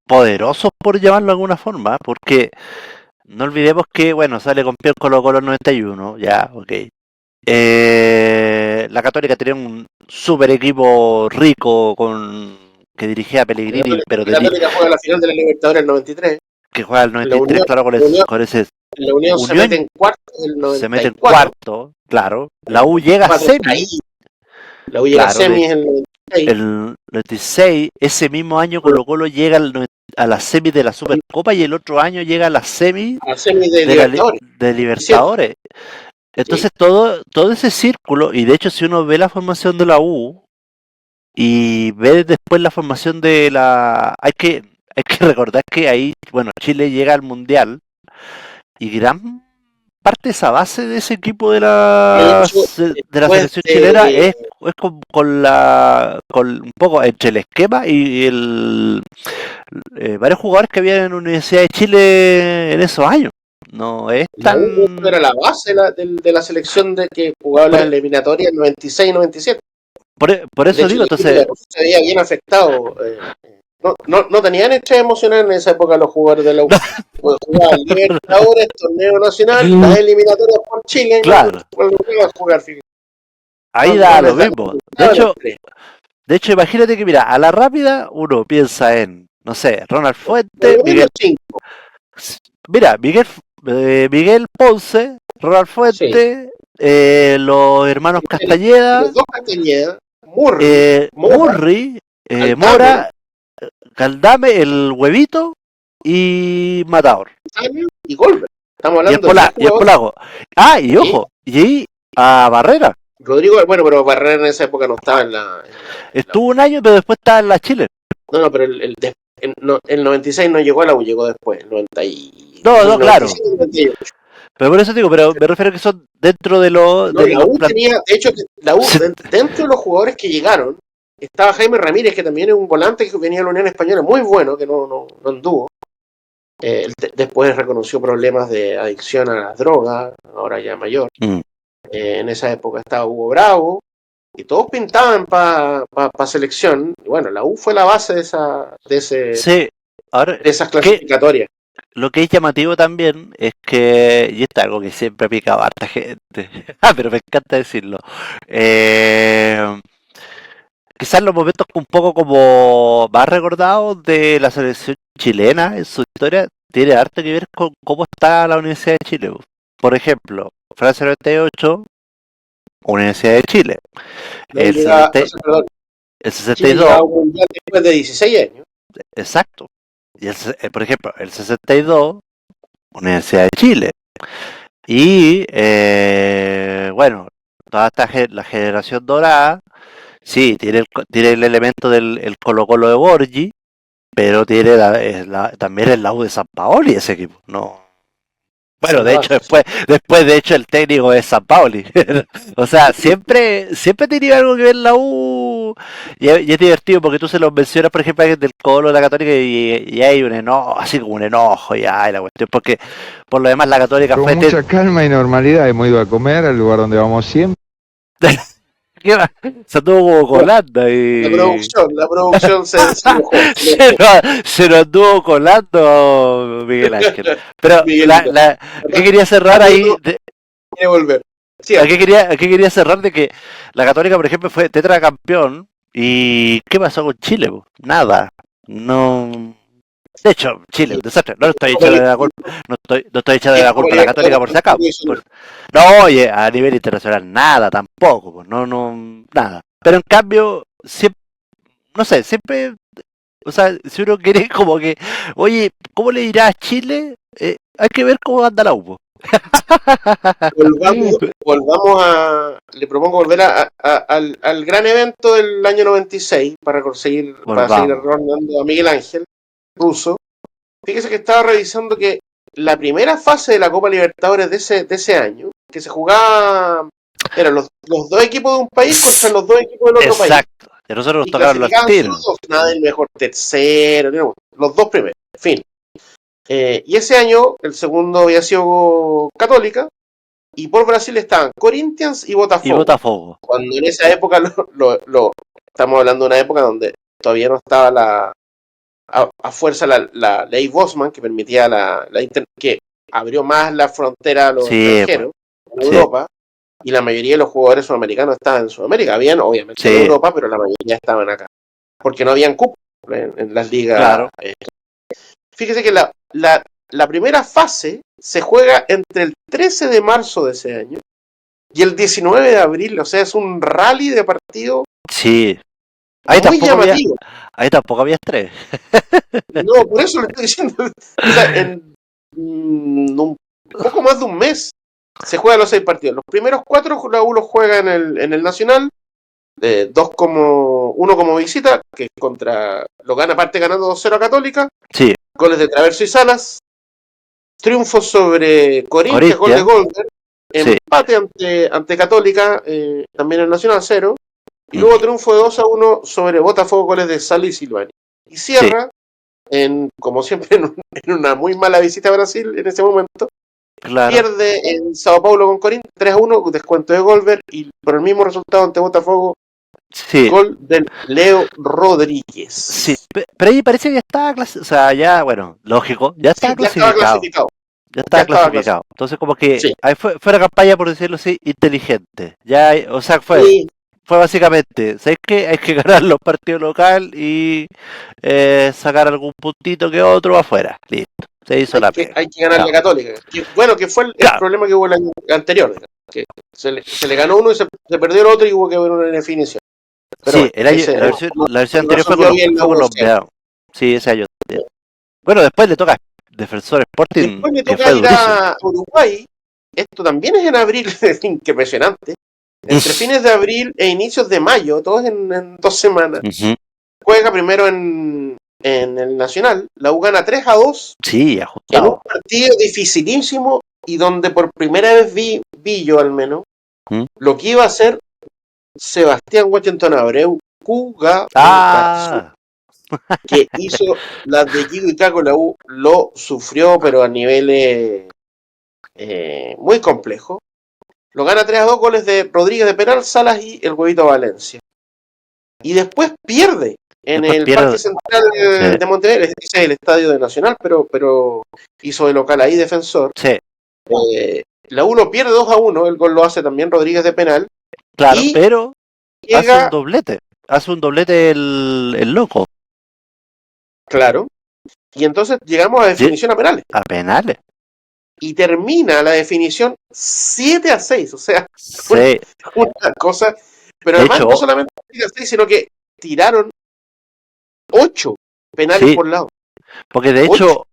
poderosos, por llamarlo de alguna forma, porque no olvidemos que, bueno, sale campeón Colo-Colo en 91, ya, ok. La Católica tenía un super equipo rico que dirigía a Pellegrini, pero La Católica juega la final de la Libertadores en el 93. que juega el La 93, Unión, claro, la Unión, con ese La Unión se Unión mete en cuarto el se mete en 94. cuarto, claro. La U llega a semi, La U llega a claro, semis en el 96. el 96, ese mismo año Colo-Colo llega a la semi de la Supercopa y el otro año llega a la semi A semis de de Libertadores. de Libertadores. Entonces todo ese círculo, y de hecho si uno ve la formación de la U y ve después la formación de la... hay que recordar que ahí, bueno, Chile llega al Mundial y gran parte de esa base de ese equipo de De hecho, de la después selección chilena de, es con un poco entre el esquema y el varios jugadores que había en la Universidad de Chile en esos años. No es la U era tan... la base de la selección de que jugaba las Por, eliminatorias 96 y 97. por De eso hecho, digo, el equipo entonces, de Rusia se veía bien afectado. No tenían estrés emocional en esa época los jugadores de la U. Pues jugaban Libertadores, torneo nacional, las eliminatorias por Chile, y no claro, iban a jugar. Fíjate. ahí da lo Les da mismo. el estrés. De hecho, imagínate que, mira, a la rápida uno piensa en, no sé, Ronald Por Fuente, lo menos Miguel, 5. mira, Miguel Ponce, Ronald Sí. Fuente, los hermanos Los Castañeda, dos Castañeda, Murri, Mora, Murri, Aldame, Mora, Caldame, el Huevito y Matador. Año y Goldberg. Estamos Y el, hablando de 10 y el jugadores. polaco. Ah, y Sí. ojo, y ahí a Barrera. Rodrigo, bueno, pero Barrera en esa época no estaba en la. Estuvo un año, pero después estaba en la Chile. No, pero el 96 no llegó a la U, llegó después, el 90 y, No, el no, claro. 97 y 98. Pero por eso digo, pero me refiero a que son dentro de No, de la los U tenía, de hecho, la U, dentro de los jugadores que llegaron, estaba Jaime Ramírez, que también es un volante que venía de la Unión Española, muy bueno, que no anduvo. Después reconoció problemas de adicción a las drogas, ahora ya mayor. En esa época estaba Hugo Bravo, y todos pintaban para selección. Y bueno, la U fue la base Sí, ahora, de esas clasificatorias. Lo que es llamativo también es que, y esto es algo que siempre pica a harta gente, pero me encanta decirlo, quizás los momentos un poco como más recordados de la selección chilena en su historia tiene harto que ver con cómo está la Universidad de Chile. Por ejemplo, Francia 98, Universidad de Chile. El, 70, el Chile llegaba a 62, un mundial después de 16 años. exacto. Y por ejemplo, el 62, Universidad de Chile. Y bueno, toda la generación dorada, sí, tiene el elemento del Colo-Colo de Borgi, pero tiene también el lado de San Paoli ese equipo. No. Bueno, de hecho, después de hecho el técnico es San Paoli. O sea, siempre tenía algo que ver la U. Y es divertido porque tú se lo mencionas, por ejemplo, a alguien del Colo de la Católica y hay un enojo, así como un enojo y la cuestión, porque por lo demás la Católica con fue... mucha calma y normalidad hemos ido a comer al lugar donde vamos siempre. Se anduvo colando y... La producción se enojó. Se nos anduvo colando Miguel Ángel. Pero ¿qué quería cerrar ahí? Quiere volver. ¿A qué quería cerrar de que la Católica, por ejemplo, fue tetracampeón? ¿Y qué pasó con Chile? Nada. No... De hecho, Chile, un desastre. No estoy echando de la culpa, no estoy echando de la culpa a la Católica por si acaso. No, oye, a nivel internacional nada tampoco, nada. Pero en cambio, siempre, no sé, siempre, o sea, si uno quiere como que, oye, ¿cómo le dirá a Chile? Hay que ver cómo anda la U. Volvamos le propongo volver al gran evento del año 96 para seguir rondando a Miguel Ángel Russo. Fíjese que estaba revisando que la primera fase de la Copa Libertadores de ese año, que se jugaba, eran los dos equipos de un país contra los dos equipos del otro país. Exacto. Y nosotros nos tocaron los tiros. Nada del mejor tercero, los dos primeros, fin. Y ese año, el segundo había sido Católica, y por Brasil estaban Corinthians y Botafogo. Cuando en esa época, estamos hablando de una época donde todavía no estaba a fuerza la ley Bosman, que permitía que abrió más la frontera a los extranjeros en Europa, y la mayoría de los jugadores sudamericanos estaban en Sudamérica. Habían, obviamente, en Europa, pero la mayoría estaban acá, porque no habían cupos en las ligas. Claro. Fíjese que la primera fase se juega entre el 13 de marzo de ese año y el 19 de abril, o sea, es un rally de partido Sí. muy llamativo. Ahí tampoco había estrés. No, por eso le estoy diciendo. O sea, en un poco más de un mes se juegan los 6 partidos. Los primeros 4 la U los juega en el Nacional, uno como visita, que lo gana aparte ganando 2-0 a Católica, Sí. goles de Traverso y Salas, triunfo sobre Corinthians, gol de Golder, empate ante Católica, también el Nacional 0, y luego triunfo de 2-1 sobre Botafogo, goles de Sala y Silvani. Y cierra, como siempre, en una muy mala visita a Brasil en ese momento. Claro. Pierde en Sao Paulo con Corinthians 3-1, descuento de Golver, y por el mismo resultado ante Botafogo, gol del Leo Rodríguez. Sí, pero ahí parece que ya estaba clasificado. O sea, ya, bueno, lógico, ya estaba clasificado. Ya estaba clasificado. Entonces, como que ahí fue una campaña, por decirlo así, inteligente. Ya, o sea, fue básicamente, ¿sabes qué? Hay que ganar los partidos locales y sacar algún puntito que otro afuera. Listo. Se hizo la pega. Hay que ganar la Católica. Que fue el problema que hubo el año anterior. Que se le ganó uno y se perdió el otro y hubo que ver una definición. Pero sí, bueno, la versión anterior fue colombiano. Sí, ese año. Bueno, después le toca Defensor Sporting. Después le toca ir a Uruguay. Esto también es en abril, es impresionante. Entre fines de abril e inicios de mayo, todos en 2 semanas. Juega primero en el Nacional. La U gana 3-2. Sí, ajustado. En un partido dificilísimo y donde por primera vez vi yo al menos lo que iba a hacer Sebastián Washington Abreu, que hizo las de Guido y Caco. La U lo sufrió, pero a niveles muy complejos. Lo gana 3-2, goles de Rodríguez de penal, Salas y el Huevito Valencia. Y después pierde en el Parque Central de Montevideo. Ese es el estadio de Nacional, pero hizo de local ahí Defensor. Sí. La U lo pierde 2-1, el gol lo hace también Rodríguez de penal. Claro, pero hace un doblete el loco. Claro. Y entonces llegamos a definición a penales. A penales. Y termina la definición 7-6, o sea, una cosa. Pero además no solamente 7-6, sino que tiraron 8 penales por lado. Porque de hecho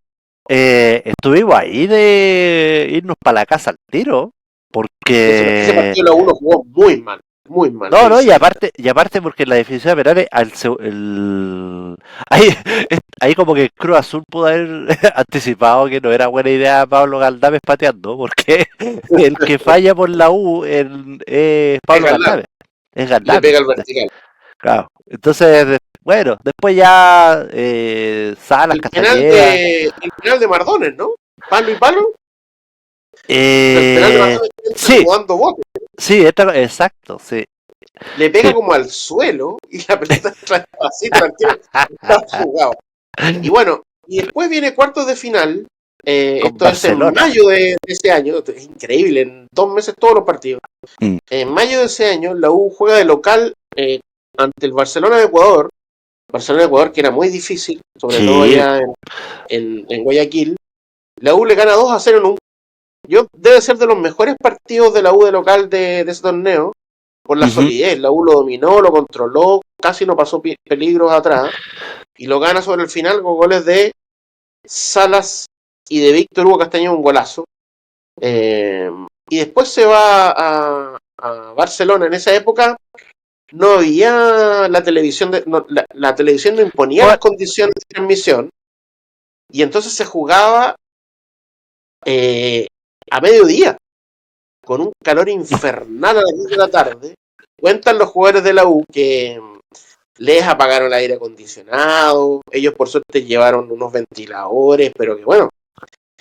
estuvimos ahí de irnos para la casa al tiro, porque ese partido la uno jugó muy mal. Muy mal. No, y aparte porque la definición de penales ahí como que Cruz Azul pudo haber anticipado que no era buena idea Pablo Galdames pateando, porque el que falla por la U es Pablo Galdames. Es Galdames. Le pega el vertical. Claro. Entonces, bueno, después ya Salas, Castañeda. El penal de Mardones, ¿no? ¿Palo y palo? El penal de Mardones jugando bote. Sí, exacto, sí. Le pega como al suelo y la pelota así tranquila. Está jugado. Y bueno, y después viene cuartos de final. Esto Barcelona. Es en mayo de ese año. Es increíble, en 2 meses todos los partidos. En mayo de ese año, la U juega de local ante el Barcelona de Ecuador. Barcelona de Ecuador, que era muy difícil, sobre todo allá en Guayaquil. La U le gana 2-0 en debe ser de los mejores partidos de la U de local de ese torneo, por la solidez. La U lo dominó, lo controló, casi no pasó peligros atrás, y lo gana sobre el final con goles de Salas y de Víctor Hugo Castañeda, un golazo. Y después se va a Barcelona. En esa época no había la televisión, la televisión no imponía las condiciones de transmisión, y entonces se jugaba a mediodía, con un calor infernal a las 10 de la tarde. Cuentan los jugadores de la U que les apagaron el aire acondicionado. Ellos por suerte llevaron unos ventiladores, pero que bueno,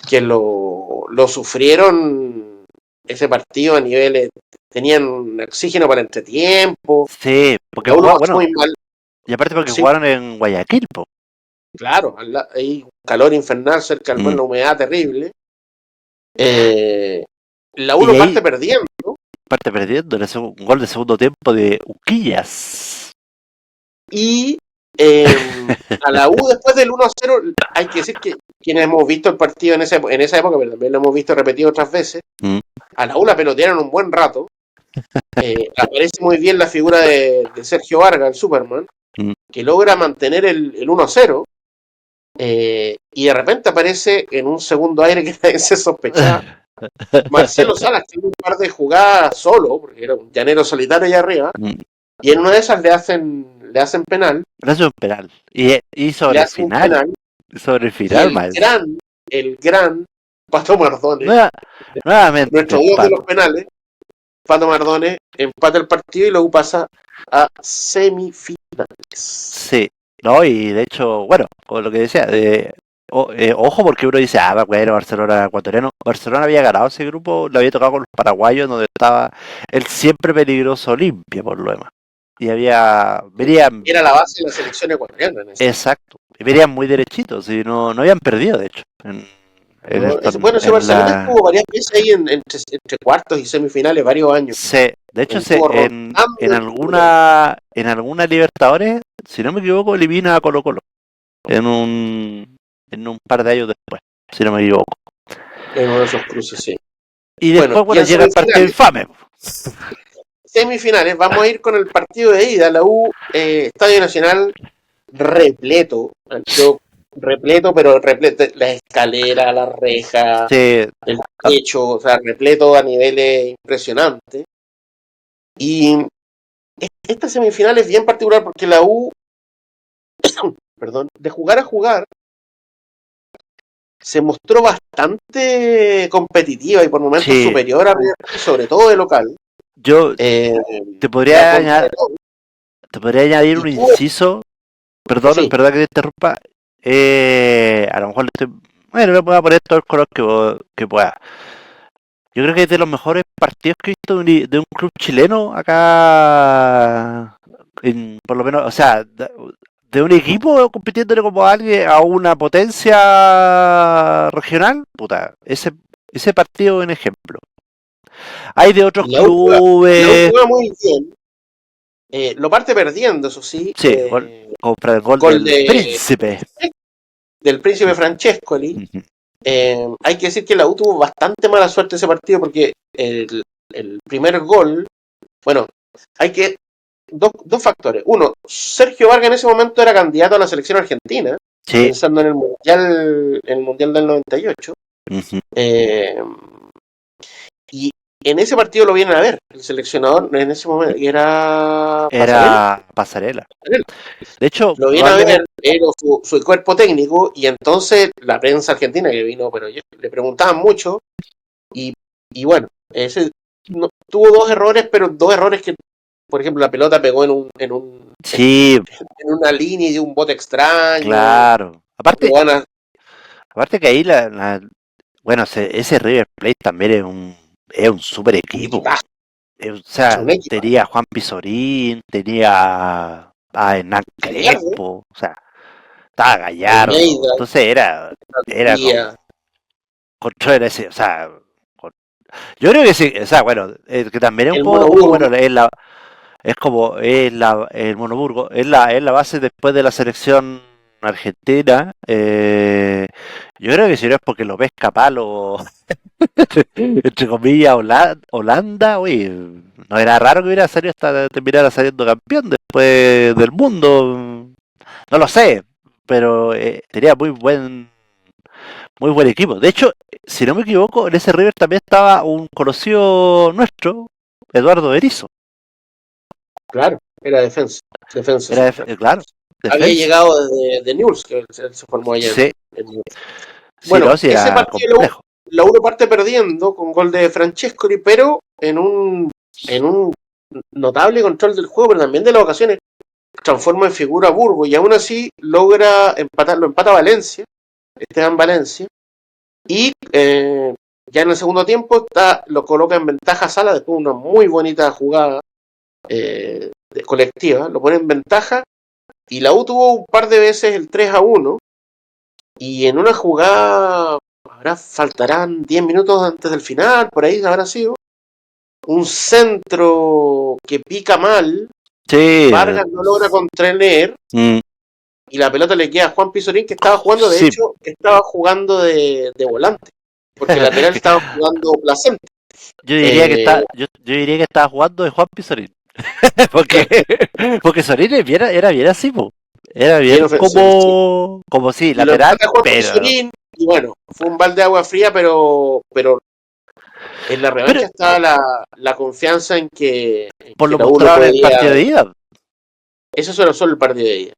que lo sufrieron ese partido a niveles. Tenían oxígeno para entretiempo. Sí, porque muy mal. Y aparte porque jugaron en Guayaquil, po. Claro, hay un calor infernal cerca del mar, la humedad terrible. La U parte perdiendo. Parte perdiendo, un gol de segundo tiempo de Uquillas. Y A la U después del 1-0, hay que decir que quienes hemos visto el partido en esa época, pero también lo hemos visto repetido otras veces, a la U la pelotearon un buen rato. Aparece muy bien la figura de Sergio Vargas, el Superman, que logra mantener el 1-0, y de repente aparece en un segundo aire que nadie se sospechaba. Marcelo Salas tiene un par de jugadas solo, porque era un llanero solitario allá arriba, y en una de esas le hacen penal. Le hace un penal. Y sobre el final. Sobre el final, el gran Pato Mardones, nuevamente nuestro dios de los penales, Pato Mardones, empata el partido y luego pasa a semifinales. Sí, no, y de hecho, bueno, con lo que decía, ojo, porque uno dice, bueno, Barcelona ecuatoriano. Barcelona había ganado ese grupo, lo había tocado con los paraguayos, donde estaba el siempre peligroso Olimpia, por lo demás. Y venían. Era la base de la selección ecuatoriana. Exacto, y venían muy derechitos, y no habían perdido, de hecho. Bueno, ese Barcelona estuvo varias veces ahí entre cuartos y semifinales, varios años. Sí, de hecho, en alguna Libertadores, si no me equivoco, elimina a Colo-Colo. En un par de años después, si no me equivoco. En uno de esos cruces, sí. Y después, llega el partido infame. Semifinales, vamos a ir con el partido de ida. La U, Estadio Nacional, repleto. Pero repleto. La escalera, la reja, sí, el techo, o sea, repleto a niveles impresionantes. Y esta semifinal es bien particular porque la U, perdón, de jugar a jugar, se mostró bastante competitiva y por momentos superior a River, sobre todo de local. Yo te podría añadir un inciso, perdón que te interrumpa, a lo mejor le voy a poner todo el color que pueda. Yo creo que es de los mejores partidos que he visto de un club chileno acá, por lo menos, o sea, de un equipo compitiéndole como alguien a una potencia regional. Puta, ese partido es un ejemplo. Hay de otros clubes. Lo juega muy bien. Lo parte perdiendo, eso sí. Sí, contra el gol del Príncipe. Del Príncipe Francescoli. Hay que decir que la U tuvo bastante mala suerte ese partido porque el primer gol, bueno, hay que dos factores. Uno, Sergio Vargas en ese momento era candidato a la selección argentina, pensando en el mundial del 98. Y en ese partido lo vienen a ver. El seleccionador en ese momento era Pasarela. De hecho, lo viene a ver su cuerpo técnico, y entonces la prensa argentina que vino, pero le preguntaban mucho, y bueno, ese tuvo dos errores, pero dos errores que, por ejemplo, la pelota pegó en una línea de un bote extraño. Claro. Aparte que ahí ese River Plate también es un super equipo. O sea, tenía a Juan Pizorín, tenía a Hernán Crespo, o sea, estaba Gallardo, entonces era control ese, o sea, yo creo que sí, o sea, bueno, que también es un poco, bueno, el Monoburgo, es la base después de la selección argentina. Yo creo que si no es porque lo pesca palo entre comillas Holanda, uy, no era raro que hubiera salido hasta terminar saliendo campeón después del mundo. No lo sé, pero tenía muy buen equipo. De hecho, si no me equivoco, en ese River también estaba un conocido nuestro, Eduardo Berizzo. Claro, era defensa. Claro. Había llegado de Newell's, que se formó allá. Sí. Bueno, ese partido la uno parte perdiendo con gol de Francescoli, pero en un notable control del juego, pero también de las ocasiones transforma en figura a Burgos, y aún así logra empata Valencia, Esteban Valencia, y ya en el segundo tiempo lo coloca en ventaja Sala después de una muy bonita jugada colectiva, lo pone en ventaja, y la U tuvo un par de veces el 3-1, y en una jugada faltarán 10 minutos antes del final, por ahí habrá sido un centro que pica mal. Vargas no logra contener, y la pelota le queda a Juan Pizorín, que estaba jugando, de Sí. hecho, estaba jugando de volante, porque el lateral estaba jugando Placente. Yo diría que yo diría que estaba jugando de Juan Pizorín. porque Sorín era bien así, po. Era bien Bien ofensivo, sí. como sí, Y lo lateral, empata Juan pero Pizorín, y bueno, fue un balde de agua fría, pero en la revancha estaba la confianza en que por lo la U lo mostrado en el podía. partido de ida. Eso solo el partido de ida.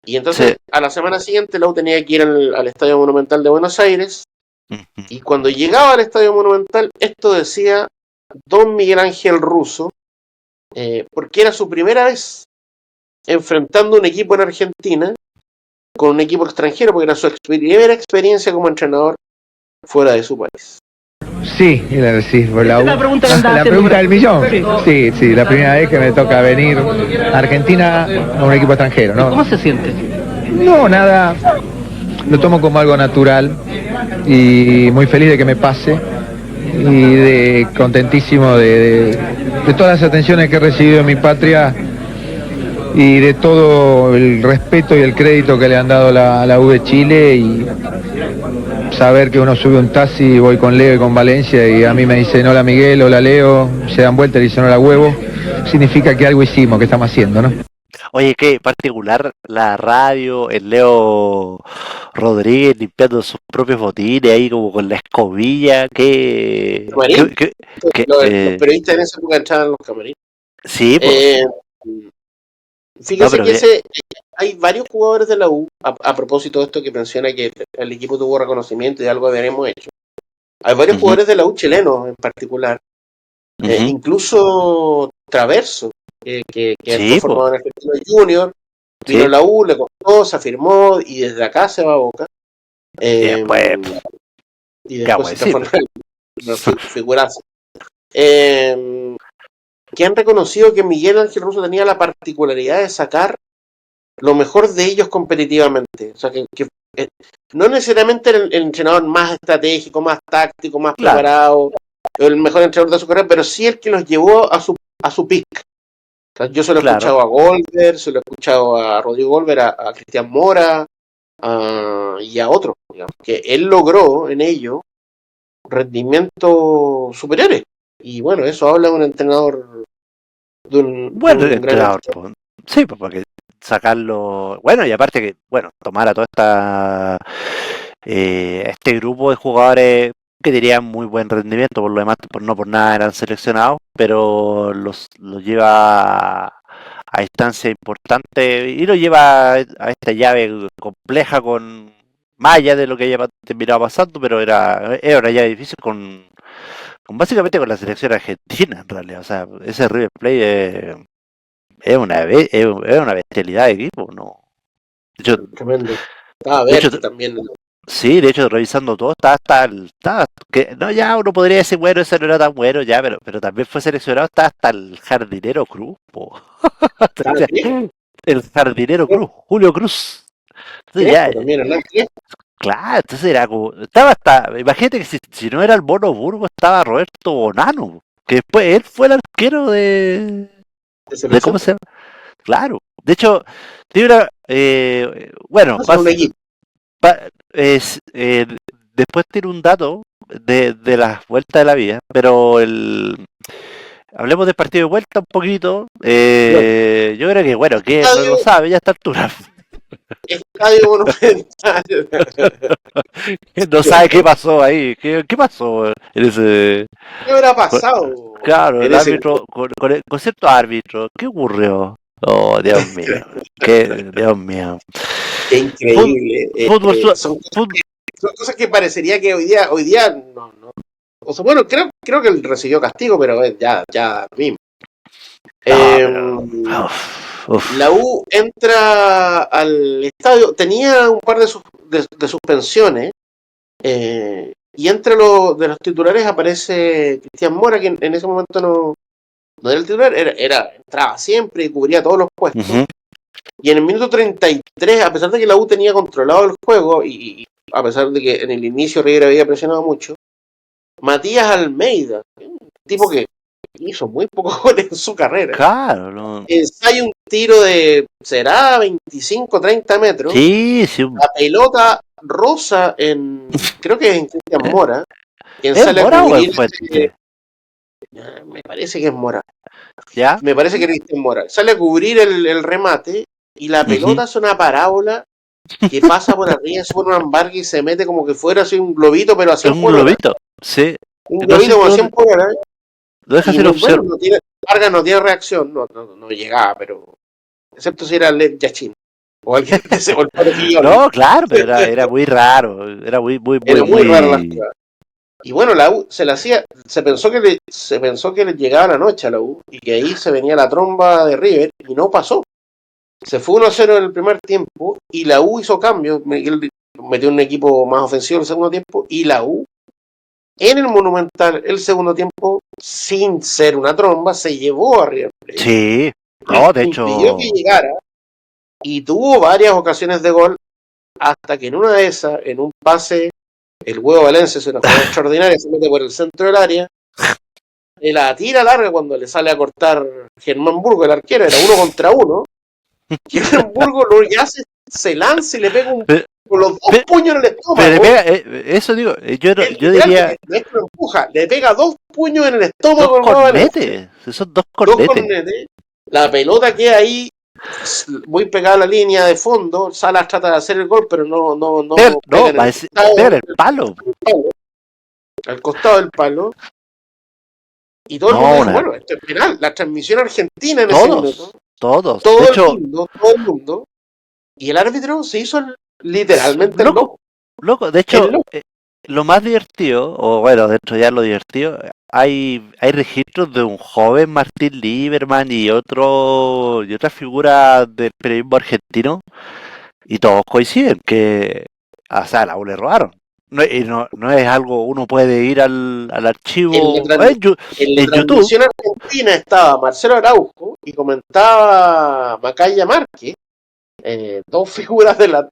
Y entonces, Sí. a la semana siguiente, la U tenía que ir al Estadio Monumental de Buenos Aires. Ujú. Y cuando llegaba al Estadio Monumental, esto decía don Miguel Ángel Russo, porque era su primera vez enfrentando un equipo en Argentina con un equipo extranjero, porque era su primera experiencia como entrenador fuera de su país. Sí, por la pregunta del millón. Sí, la primera vez que me toca venir a Argentina a un equipo extranjero, ¿no? ¿Cómo se siente? No, nada, lo tomo como algo natural y muy feliz de que me pase y contentísimo de todas las atenciones que he recibido en mi patria y de todo el respeto y el crédito que le han dado la U de Chile y saber que uno sube un taxi y voy con Leo y con Valencia y a mí me dicen hola Miguel, hola Leo, se dan vuelta y dicen hola Huevo, significa que algo hicimos, que estamos haciendo, ¿no? Oye, qué particular la radio, el Leo Rodríguez limpiando sus propios botines ahí como con la escobilla, Camarín. Los periodistas en esa época entraban en los camarines. Sí, pues. Fíjese No, que hay varios jugadores de la U, a propósito de esto que menciona que el equipo tuvo reconocimiento y algo habíamos hecho. Hay varios jugadores de la U chilenos en particular, incluso Traverso, que fue formado en Argentino Junior, vino a la U, le costó, se afirmó y desde acá se va a Boca. Y después se transformó en una figuraza. Que han reconocido que Miguel Ángel Russo tenía la particularidad de sacar lo mejor de ellos competitivamente. O sea, que no necesariamente el entrenador más estratégico, más táctico, más preparado, el mejor entrenador de su carrera, pero sí el que los llevó a su pick. O sea, yo se lo he escuchado a Golver, se lo he escuchado a Rodrigo Golver, a Cristian Mora y a otros, digamos, que él logró en ello rendimientos superiores. Y bueno, eso habla de un entrenador de un entrenador. Sí, pues porque sacarlo. Bueno, y aparte que, tomar a toda este grupo de jugadores que tenían muy buen rendimiento, por lo demás, no por nada eran seleccionados, pero los lleva a instancias importantes y lo lleva a esta llave compleja con más allá de lo que haya terminado pasando, pero era una llave difícil con básicamente con la selección argentina en realidad. O sea, ese River Plate es una bestialidad de equipo, ¿no? De hecho, tremendo. Estaba Berti también. Sí, de hecho, revisando todo, no, ya uno podría decir, bueno, ese no era tan bueno, ya, pero también fue seleccionado, hasta el jardinero Cruz, po. El jardinero Cruz, Julio Cruz. Entonces, ya, también, claro, entonces era como, imagínate que si no era el Mono Burgo, estaba Roberto Bonano, que después él fue el arquero de ¿cómo se llama? Claro, de hecho, tiene después tiene un dato de las vueltas de la vida, pero hablemos del partido de vuelta un poquito. Yo creo que, que no lo sabe ya a esta altura. Estadio Monumental. No sabe qué pasó ahí. ¿Qué pasó en ese? ¿Qué habrá pasado? Claro, el árbitro, con cierto árbitro, ¿qué ocurrió? Oh, Dios mío. Dios mío. Qué increíble. Son cosas que parecería que hoy día no. O sea, bueno, creo que él recibió castigo, pero ya mismo. La U entra al estadio, tenía un par de suspensiones, y entre de los titulares aparece Cristian Mora, que en ese momento no era el titular, entraba siempre y cubría todos los puestos. Y en el minuto 33, a pesar de que la U tenía controlado el juego, y a pesar de que en el inicio River había presionado mucho, Matías Almeida, un tipo que hizo muy pocos goles en su carrera. Claro, no. Ensaya un tiro de, será 25, 30 metros. Sí, sí. La pelota rosa creo que es en Cristian Mora, quien ¿Es sale a Mora o cubrir en Fuente? me parece que es Mora. ¿Ya? Me parece que es Cristian Mora. Sale a cubrir el remate y la pelota es una parábola que pasa por arriba, se pone un embarque y se mete como que fuera así un globito, pero a Es 100 un por hora. globito, sí. Un No, globito como a no, 100 por hora. lo deja Y sin muy bueno, opción. Vargas no tiene reacción, no llegaba, pero excepto si era Led Yachin o alguien de ese No, claro, pero era muy raro, era muy, muy, muy, Era muy rara la muy. jugada. Y bueno, la U se pensó que le llegaba la noche a la U y que ahí se venía la tromba de River y no pasó. Se fue 1-0 en el primer tiempo y la U hizo cambios, metió un equipo más ofensivo en el segundo tiempo y la U en el Monumental el segundo tiempo, sin ser una tromba, se llevó a River Plate. Sí, no, de impidió hecho. que llegara y tuvo varias ocasiones de gol hasta que en una de esas, en un pase, el Huevo Valencia es una jugada extraordinaria, se mete por el centro del área, la tira larga cuando le sale a cortar Germán Burgo, el arquero, era 1 contra 1. Germán Burgo lo que hace, se lanza y le pega con los dos puños en el estómago. Pero le pega, eso digo, yo diría. No es que lo empuja, le pega 2 puños en el estómago. Dos cornetes, esos dos cornetes. La pelota queda ahí muy pegada a la línea de fondo. Salas trata de hacer el gol, pero no pega en el palo. Al costado del palo. Y todo el mundo dijo, bueno, esto es penal. La transmisión argentina en ese minuto. Todos. Todo el mundo. Y el árbitro se hizo literalmente loco. Loco, de hecho, lo más divertido, o bueno, dentro ya lo divertido, hay registros de un joven Martín Lieberman y otra figura del periodismo argentino, y todos coinciden que, o sea, la U le robaron. No es algo, uno puede ir al archivo en la YouTube. transmisión argentina estaba Marcelo Araujo y comentaba Macaya Márquez, dos figuras de las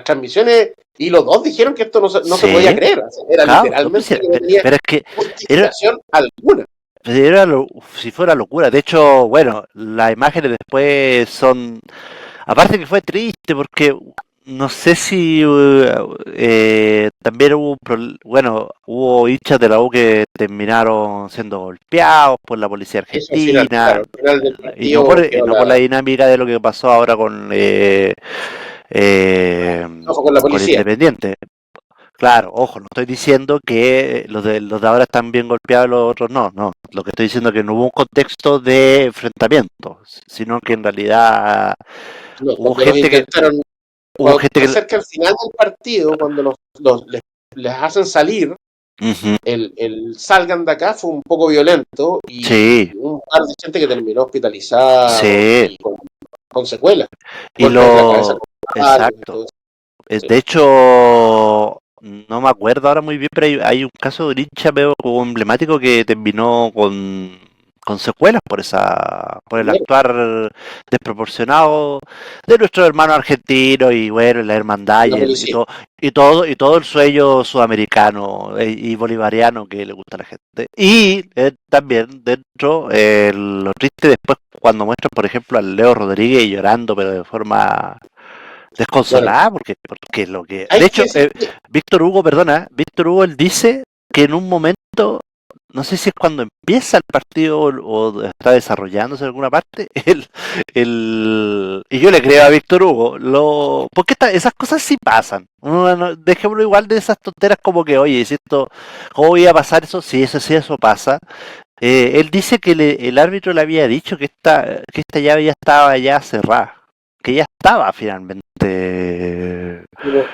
transmisiones, y los dos dijeron que esto no se podía creer. Era literalmente que no tenía justificación alguna. Si fuera locura. De hecho, bueno, las imágenes después son. Aparte que fue triste porque no sé si también hubo hinchas de la U que terminaron siendo golpeados por la policía argentina, y no por la dinámica de lo que pasó ahora con la policía. Independiente. Claro, ojo, no estoy diciendo que los de ahora están bien golpeados y los otros no. Lo que estoy diciendo es que no hubo un contexto de enfrentamiento, sino que en realidad hubo gente que cerca al final del partido, cuando les hacen salir, el salgan de acá fue un poco violento y un par de gente que terminó hospitalizada y con secuelas. Exacto. De hecho, no me acuerdo ahora muy bien, pero hay un caso de un hincha medio emblemático que terminó con secuelas por el actuar desproporcionado de nuestro hermano argentino y bueno, la hermandad y todo el sueño sudamericano y bolivariano que le gusta a la gente. Y también dentro lo triste después cuando muestran, por ejemplo, al Leo Rodríguez llorando, pero de forma desconsolada, porque lo que... De hecho, Víctor Hugo, él dice que en un momento, no sé si es cuando empieza el partido o está desarrollándose en alguna parte, y yo le creo a Víctor Hugo, porque esas cosas sí pasan. Dejémoslo igual de esas tonteras como que, oye, si esto, ¿cómo voy a pasar eso? Sí, eso pasa. Él dice que el árbitro le había dicho que esta llave ya estaba ya cerrada, que ya estaba finalmente.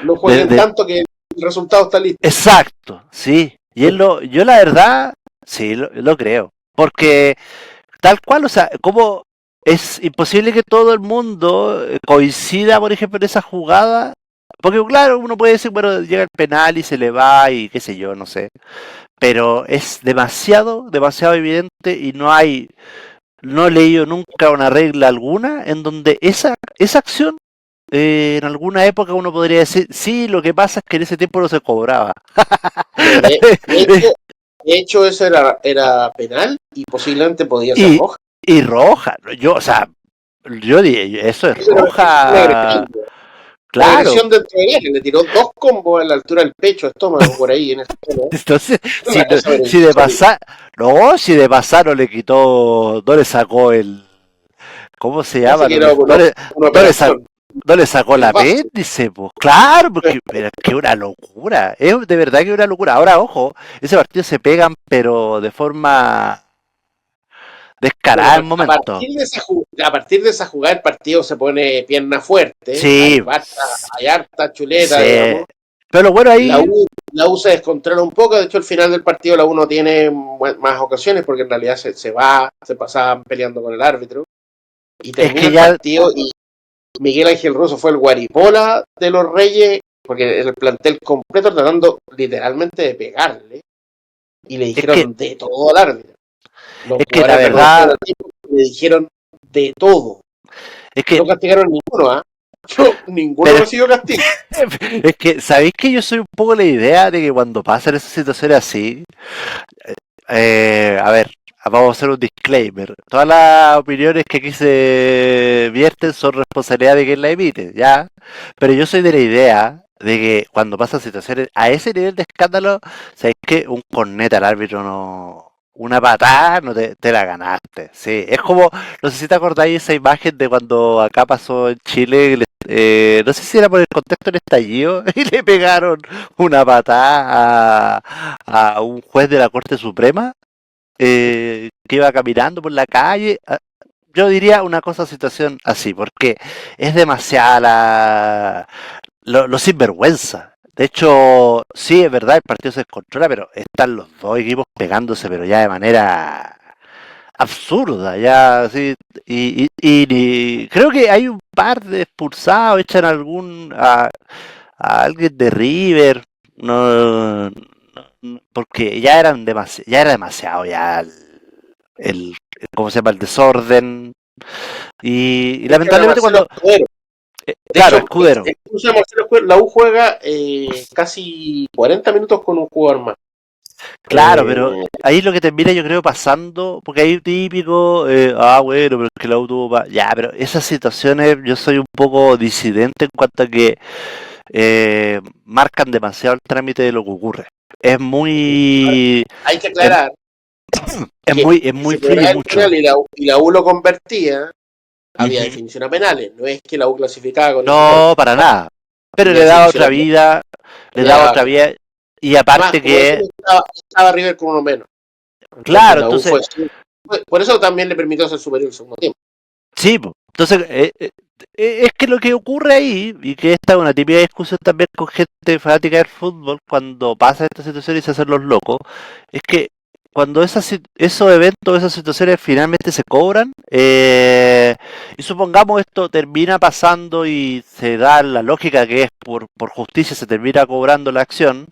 No jueguen tanto que el resultado está listo. Exacto, sí. Y yo la verdad, sí, lo creo. Porque tal cual, o sea, como es imposible que todo el mundo coincida, por ejemplo, en esa jugada. Porque claro, uno puede decir, bueno, llega el penal y se le va y qué sé yo, no sé. Pero es demasiado evidente y no he leído nunca una regla alguna en donde esa acción en alguna época uno podría decir, sí, lo que pasa es que en ese tiempo no se cobraba. De hecho, eso era penal y posiblemente podía ser roja. Y roja, yo dije, eso es Eso era roja. una agresión. Una Claro. agresión dentro de él, le tiró 2 combos a la altura del pecho, estómago, por ahí en ese tono. Entonces, Una cosa si de pasar, no le quitó, no le sacó el, ¿cómo se llama? Parece que era una operación. No le sacó El la vaso. apéndice, pues claro, porque pero es que una locura, es de verdad que una locura. Ahora, ojo, ese partido se pegan, pero de forma descarada en Bueno, momento. a partir de esa jugada, el partido se pone pierna fuerte. Sí. Hay harta chuleta, Sí. digamos. Pero bueno, ahí. La U se descontrola un poco. De hecho, al final del partido la U no tiene más ocasiones porque en realidad se pasaban peleando con el árbitro. Y termina el partido y Miguel Ángel Russo fue el guaripola de los Reyes porque el plantel completo tratando literalmente de pegarle. Y le dijeron de todo al árbitro. Es que la verdad le dijeron de todo. Es que no castigaron ninguno, ¿ah? Ninguno recibió castigo. Es que, ¿sabéis que yo soy un poco la idea de que cuando pasan esas situaciones así, a ver, vamos a hacer un disclaimer. Todas las opiniones que aquí se vierten son responsabilidad de quien la emite, ¿ya? Pero yo soy de la idea de que cuando pasan situaciones a ese nivel de escándalo, ¿sabéis que un corneta al árbitro no... Una patada no te la ganaste, sí. Es como, no sé si te acordáis esa imagen de cuando acá pasó en Chile, no sé si era por el contexto del estallido, y le pegaron una patada a un juez de la Corte Suprema que iba caminando por la calle. Yo diría una situación así, porque es demasiada lo sinvergüenza. De hecho, sí, es verdad, el partido se descontrola, pero están los dos equipos pegándose, pero ya de manera absurda, ya, sí. Y creo que hay un par de expulsados, echan a alguien de River, no, porque ya era demasiado, ya ¿cómo se llama? El desorden. Y lamentablemente cuando... claro, hecho, Escudero. La U juega casi 40 minutos con un jugador más. Claro, pero ahí lo que termina yo creo pasando, porque ahí típico, bueno, pero es que la U tuvo ya, pero esas situaciones yo soy un poco disidente en cuanto a que marcan demasiado el trámite de lo que ocurre. Es muy... Hay que aclarar. Es muy fluye mucho. Y la U lo convertía, había definición a penales. No es que la U clasificaba con no, para nada. Pero le daba otra vida, y aparte más, que... Estaba River con uno menos. Claro, entonces... Por eso también le permitió ser superior el segundo tiempo. Sí, entonces es que lo que ocurre ahí, y que esta es una típica discusión también con gente fanática del fútbol, cuando pasa esta situación y se hacen los locos, es que cuando esos eventos, esas situaciones finalmente se cobran, y supongamos esto termina pasando y se da la lógica que es por justicia, se termina cobrando la acción,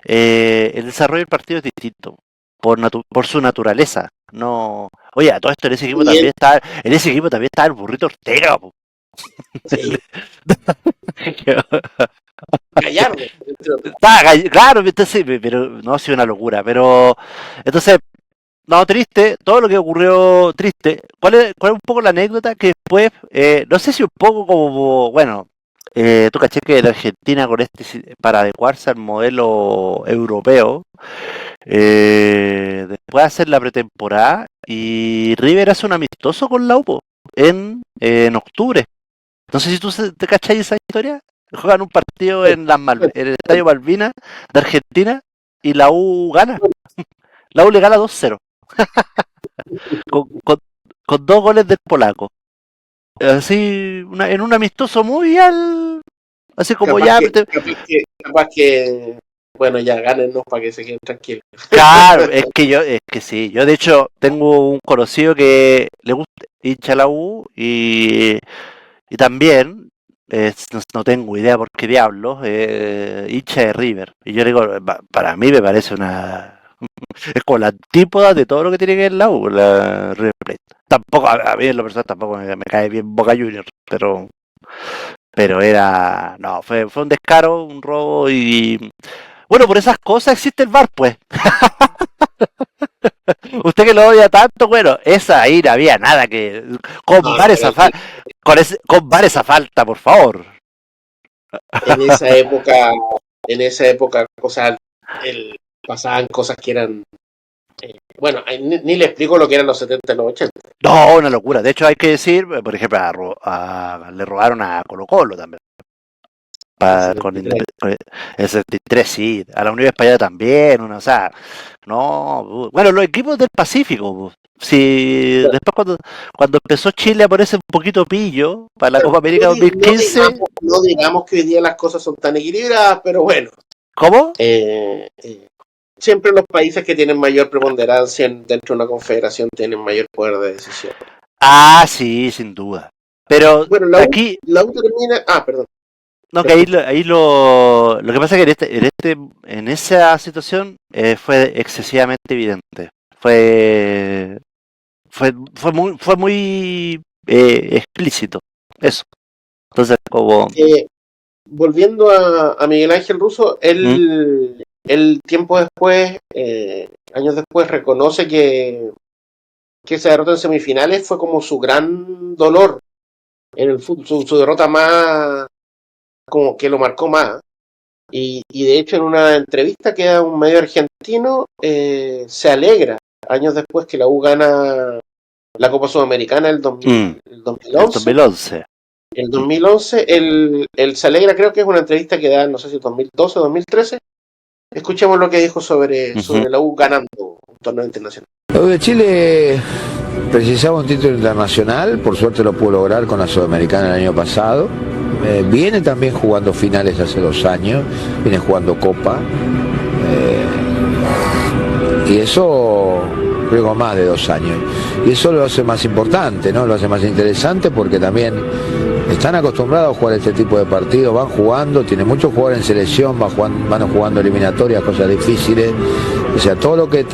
el desarrollo del partido es distinto, por su naturaleza. No, oye, a todo esto en ese equipo también estaba el Burrito Ortega. Sí. Gallardo. Claro, entonces, pero no ha sido una locura, pero entonces, no, triste, todo lo que ocurrió triste. ¿Cuál es un poco la anécdota que después, no sé si un poco como, bueno, tú caché que la Argentina con para adecuarse al modelo europeo, después de hacer la pretemporada y River hace un amistoso con la UPO en octubre. No sé si tú te cachai esa historia. Juegan un partido en el Estadio Malvinas de Argentina y la U gana. La U le gana 2-0 con 2 goles del polaco. Así, en un amistoso mundial. Así como capaz que bueno, ya gánennos para que se queden tranquilos. Claro, es que sí. Yo de hecho tengo un conocido que le gusta hincha la U y también no tengo idea por qué diablos hincha de River. Y yo digo, para mí me parece es como la antípoda de todo lo que tiene que ver la U, la River Plate. Tampoco, a mí en lo personal tampoco me cae bien Boca Juniors, pero era, no, fue un descaro, un robo y bueno, por esas cosas existe el VAR, pues. Usted que lo odia tanto, bueno, esa ahí no había nada que No, combar esa pero falta, combar esa falta, por favor. en esa época, cosas, pasaban cosas que eran, bueno, ni le explico lo que eran los 70 y los 80. No, una locura. De hecho, hay que decir, por ejemplo, le robaron a Colo Colo también. El Con 73. el 73, sí. A la Unión Española también. O sea, no. Bueno, los equipos del Pacífico. Sí, después cuando empezó Chile a ponerse un poquito pillo para la Copa América 2015. No digamos que hoy día las cosas son tan equilibradas, pero bueno. ¿Cómo? Siempre los países que tienen mayor preponderancia dentro de una confederación tienen mayor poder de decisión. Ah, sí, sin duda. Pero bueno, aquí... la U termina... perdón. No, que ahí lo que pasa es que en esa situación fue excesivamente evidente. Fue muy explícito. Eso. Entonces, como... volviendo a Miguel Ángel Russo, él tiempo después, años después, reconoce que esa derrota en semifinales fue como su gran dolor en el fútbol, su derrota más, como que lo marcó más. Y de hecho en una entrevista que da un medio argentino, se alegra años después que la U gana la Copa Sudamericana el 2011. El 2011, él se alegra, creo que es una entrevista que da, no sé si 2012 o 2013. Escuchemos lo que dijo sobre la U ganando un torneo internacional. La U de Chile precisaba un título internacional, por suerte lo pudo lograr con la Sudamericana el año pasado. Viene también jugando finales hace 2 años, viene jugando Copa. Y eso luego más de 2 años. Y eso lo hace más importante, ¿no? Lo hace más interesante porque también están acostumbrados a jugar este tipo de partidos, van jugando, tienen muchos jugadores en selección, van jugando eliminatorias, cosas difíciles. O sea, todo lo que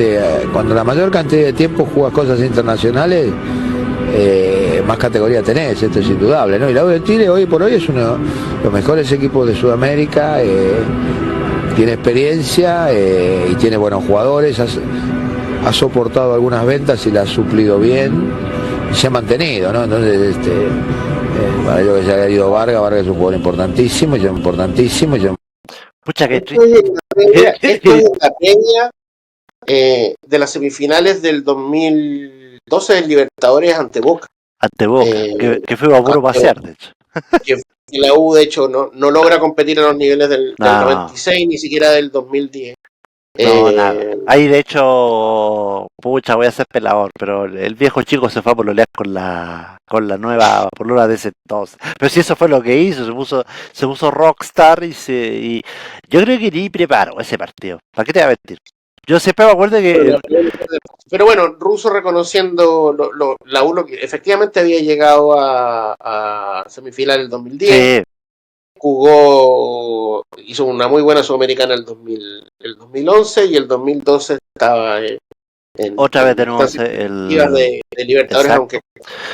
cuando la mayor cantidad de tiempo juegas cosas internacionales, más categoría tenés, esto es indudable, ¿no? Y la U de Chile hoy por hoy es uno de los mejores equipos de Sudamérica, tiene experiencia y tiene buenos jugadores, ha soportado algunas ventas y las ha suplido bien y se ha mantenido, ¿no? Entonces, para ello que se haya ido Vargas es un jugador importantísimo. Pucha, que esto es en la previa de las semifinales del 2012 del Libertadores ante Boca. Ante Boca, que fue a puro pasear, de hecho. Que la U, de hecho, no logra competir a los niveles del 96, ni siquiera del 2010. No, nada. Ahí, de hecho, pucha, voy a ser pelador, pero el viejo chico se fue a pololear con la nueva polola de ese entonces. Pero si eso fue lo que hizo, se puso rockstar y yo creo que ni preparó ese partido. ¿Para qué te voy a mentir? Yo siempre me acuerdo que... Pero bueno, Russo reconociendo la U que efectivamente había llegado a semifinal el 2010. Sí. Hizo una muy buena Sudamericana el 2011 y el 2012 estaba otra vez tenemos de Libertadores, exacto. Aunque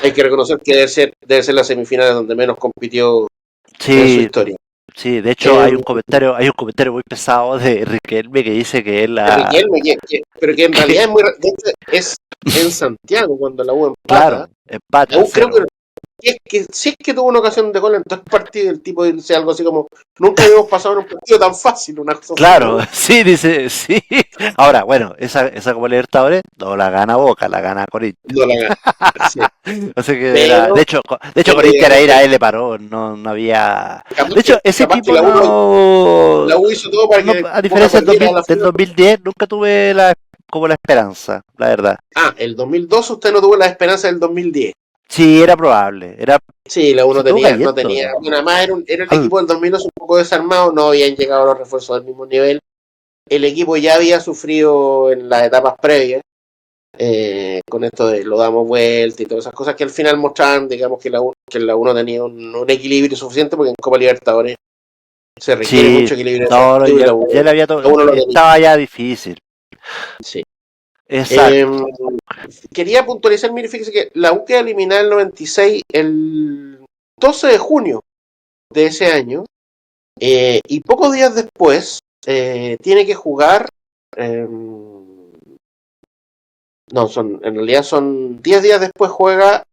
hay que reconocer que debe ser las semifinales donde menos compitió en su historia. Sí, de hecho hay un comentario muy pesado de Riquelme que dice que él Riquelme, pero que en realidad es muy, de hecho, es en Santiago cuando la U empata. Claro, empata. La U creo que si es que tuvo una ocasión de gol en 2 partidos, el tipo dice algo así como nunca habíamos pasado en un partido tan fácil, una cosa claro, así, ¿no? Sí, dice, sí. Ahora, bueno, esa como Libertadores no la gana Boca, la gana Corinthians. No la gana. Sí. O sea que de hecho Corinthians a él le paró, no había. De hecho, ese equipo la U hizo todo para que a diferencia del 2010 nunca tuve la esperanza, la verdad. El 2002 usted no tuvo la esperanza del 2010. Sí, era probable. Sí, la U no tenía. Bueno, además era el equipo del 2002 un poco desarmado, no habían llegado los refuerzos al mismo nivel. El equipo ya había sufrido en las etapas previas, con esto de lo damos vuelta y todas esas cosas que al final mostraban, digamos, que la U no tenía un equilibrio suficiente, porque en Copa Libertadores se requiere mucho equilibrio. Estaba ya difícil. Sí. Exacto. Quería puntualizar, mire, fíjese que la U queda eliminada el 96 el 12 de junio de ese año, y pocos días después tiene que jugar No, en realidad son 10 días después juega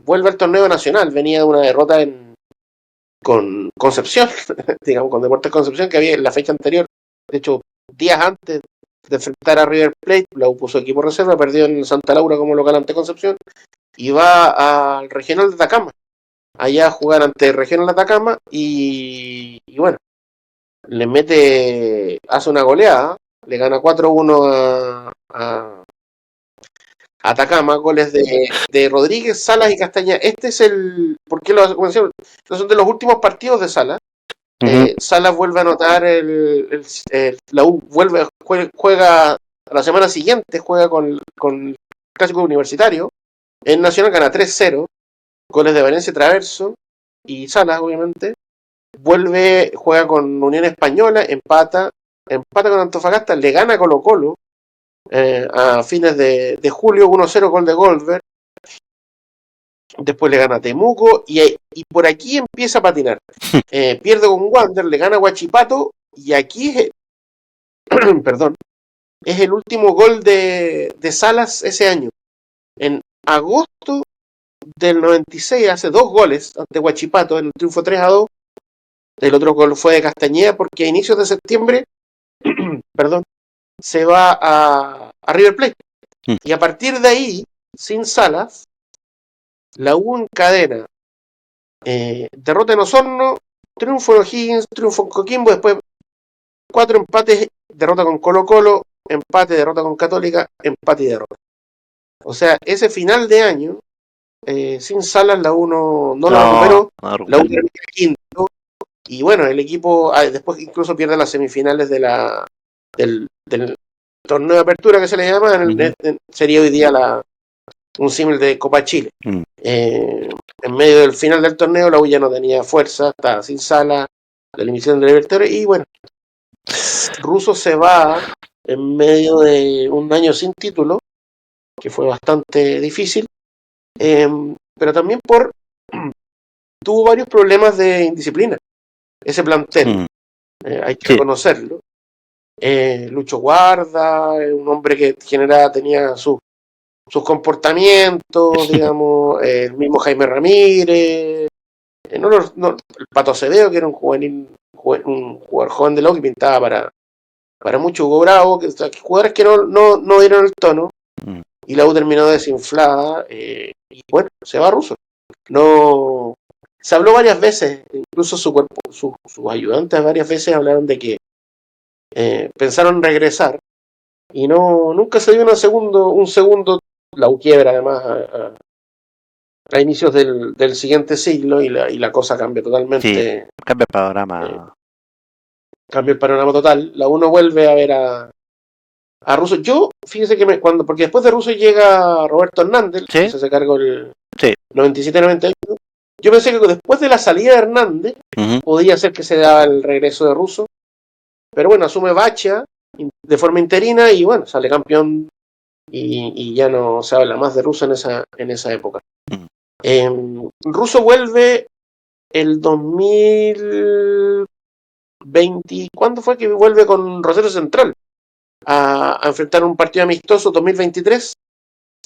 vuelve al torneo nacional, venía de una derrota con Concepción, digamos, con Deportes Concepción, que había en la fecha anterior, de hecho, días antes de enfrentar a River Plate, la U puso equipo reserva, perdió en Santa Laura como local ante Concepción, y va al Regional de Atacama, allá a jugar ante el Regional de Atacama, y bueno, hace una goleada, le gana 4-1 a Atacama, goles de Rodríguez, Salas y Castañeda. Este es ¿por qué lo menciono? Estos son de los últimos partidos de Salas. Salas vuelve a anotar la U juega a la semana siguiente, juega con el Clásico Universitario. En Nacional gana 3-0, goles de Valencia Traverso y Salas, obviamente. Juega con Unión Española, empata con Antofagasta, le gana a Colo-Colo a fines de julio, 1-0, gol de Goldberg. Después le gana a Temuco y por aquí empieza a patinar. Pierde con Wander, le gana a Huachipato y aquí perdón, es el último gol de Salas ese año. En agosto del 96 hace 2 goles ante Huachipato en el triunfo 3-2. El otro gol fue de Castañeda porque a inicios de septiembre perdón, se va a River Plate. Y a partir de ahí, sin Salas, la U encadena derrota en Osorno, triunfo en O'Higgins, triunfo en Coquimbo, después 4 empates, derrota con Colo-Colo, empate, derrota con Católica, empate y derrota. O sea, ese final de año, sin Salas, la U no lo recuperó, la U termina quinto, y bueno, el equipo después incluso pierde las semifinales del torneo de apertura que se le llama, sería hoy día un símil de Copa Chile. En medio del final del torneo la U ya no tenía fuerza, estaba sin Sala, la eliminación de Libertadores, y bueno, Russo se va en medio de un año sin título, que fue bastante difícil, pero también tuvo varios problemas de indisciplina, ese plantel, hay que reconocerlo. Lucho Guarda, un hombre que tenía sus comportamientos, digamos, el mismo Jaime Ramírez, el Pato Acevedo, que era un jugador joven de la U que pintaba para mucho, Hugo Bravo, jugadores que no dieron el tono, y la U terminó desinflada, y bueno, se va Russo. No, se habló varias veces, incluso sus ayudantes varias veces hablaron de que pensaron regresar y nunca se dio un segundo. La U quiebra además a inicios del siguiente siglo y la cosa cambia totalmente. Sí, cambia el panorama. Cambia el panorama total. La U no vuelve a ver a Russo. Yo, fíjese que porque después de Russo llega Roberto Hernández, que se cargó el 97-98. Yo pensé que después de la salida de Hernández podía ser que se daba el regreso de Russo. Pero bueno, asume Bacha de forma interina y bueno, sale campeón y ya no se habla más de Russo en esa época. Russo vuelve el 2020. ¿Cuándo fue que vuelve con Rosario Central? A enfrentar un partido amistoso 2023.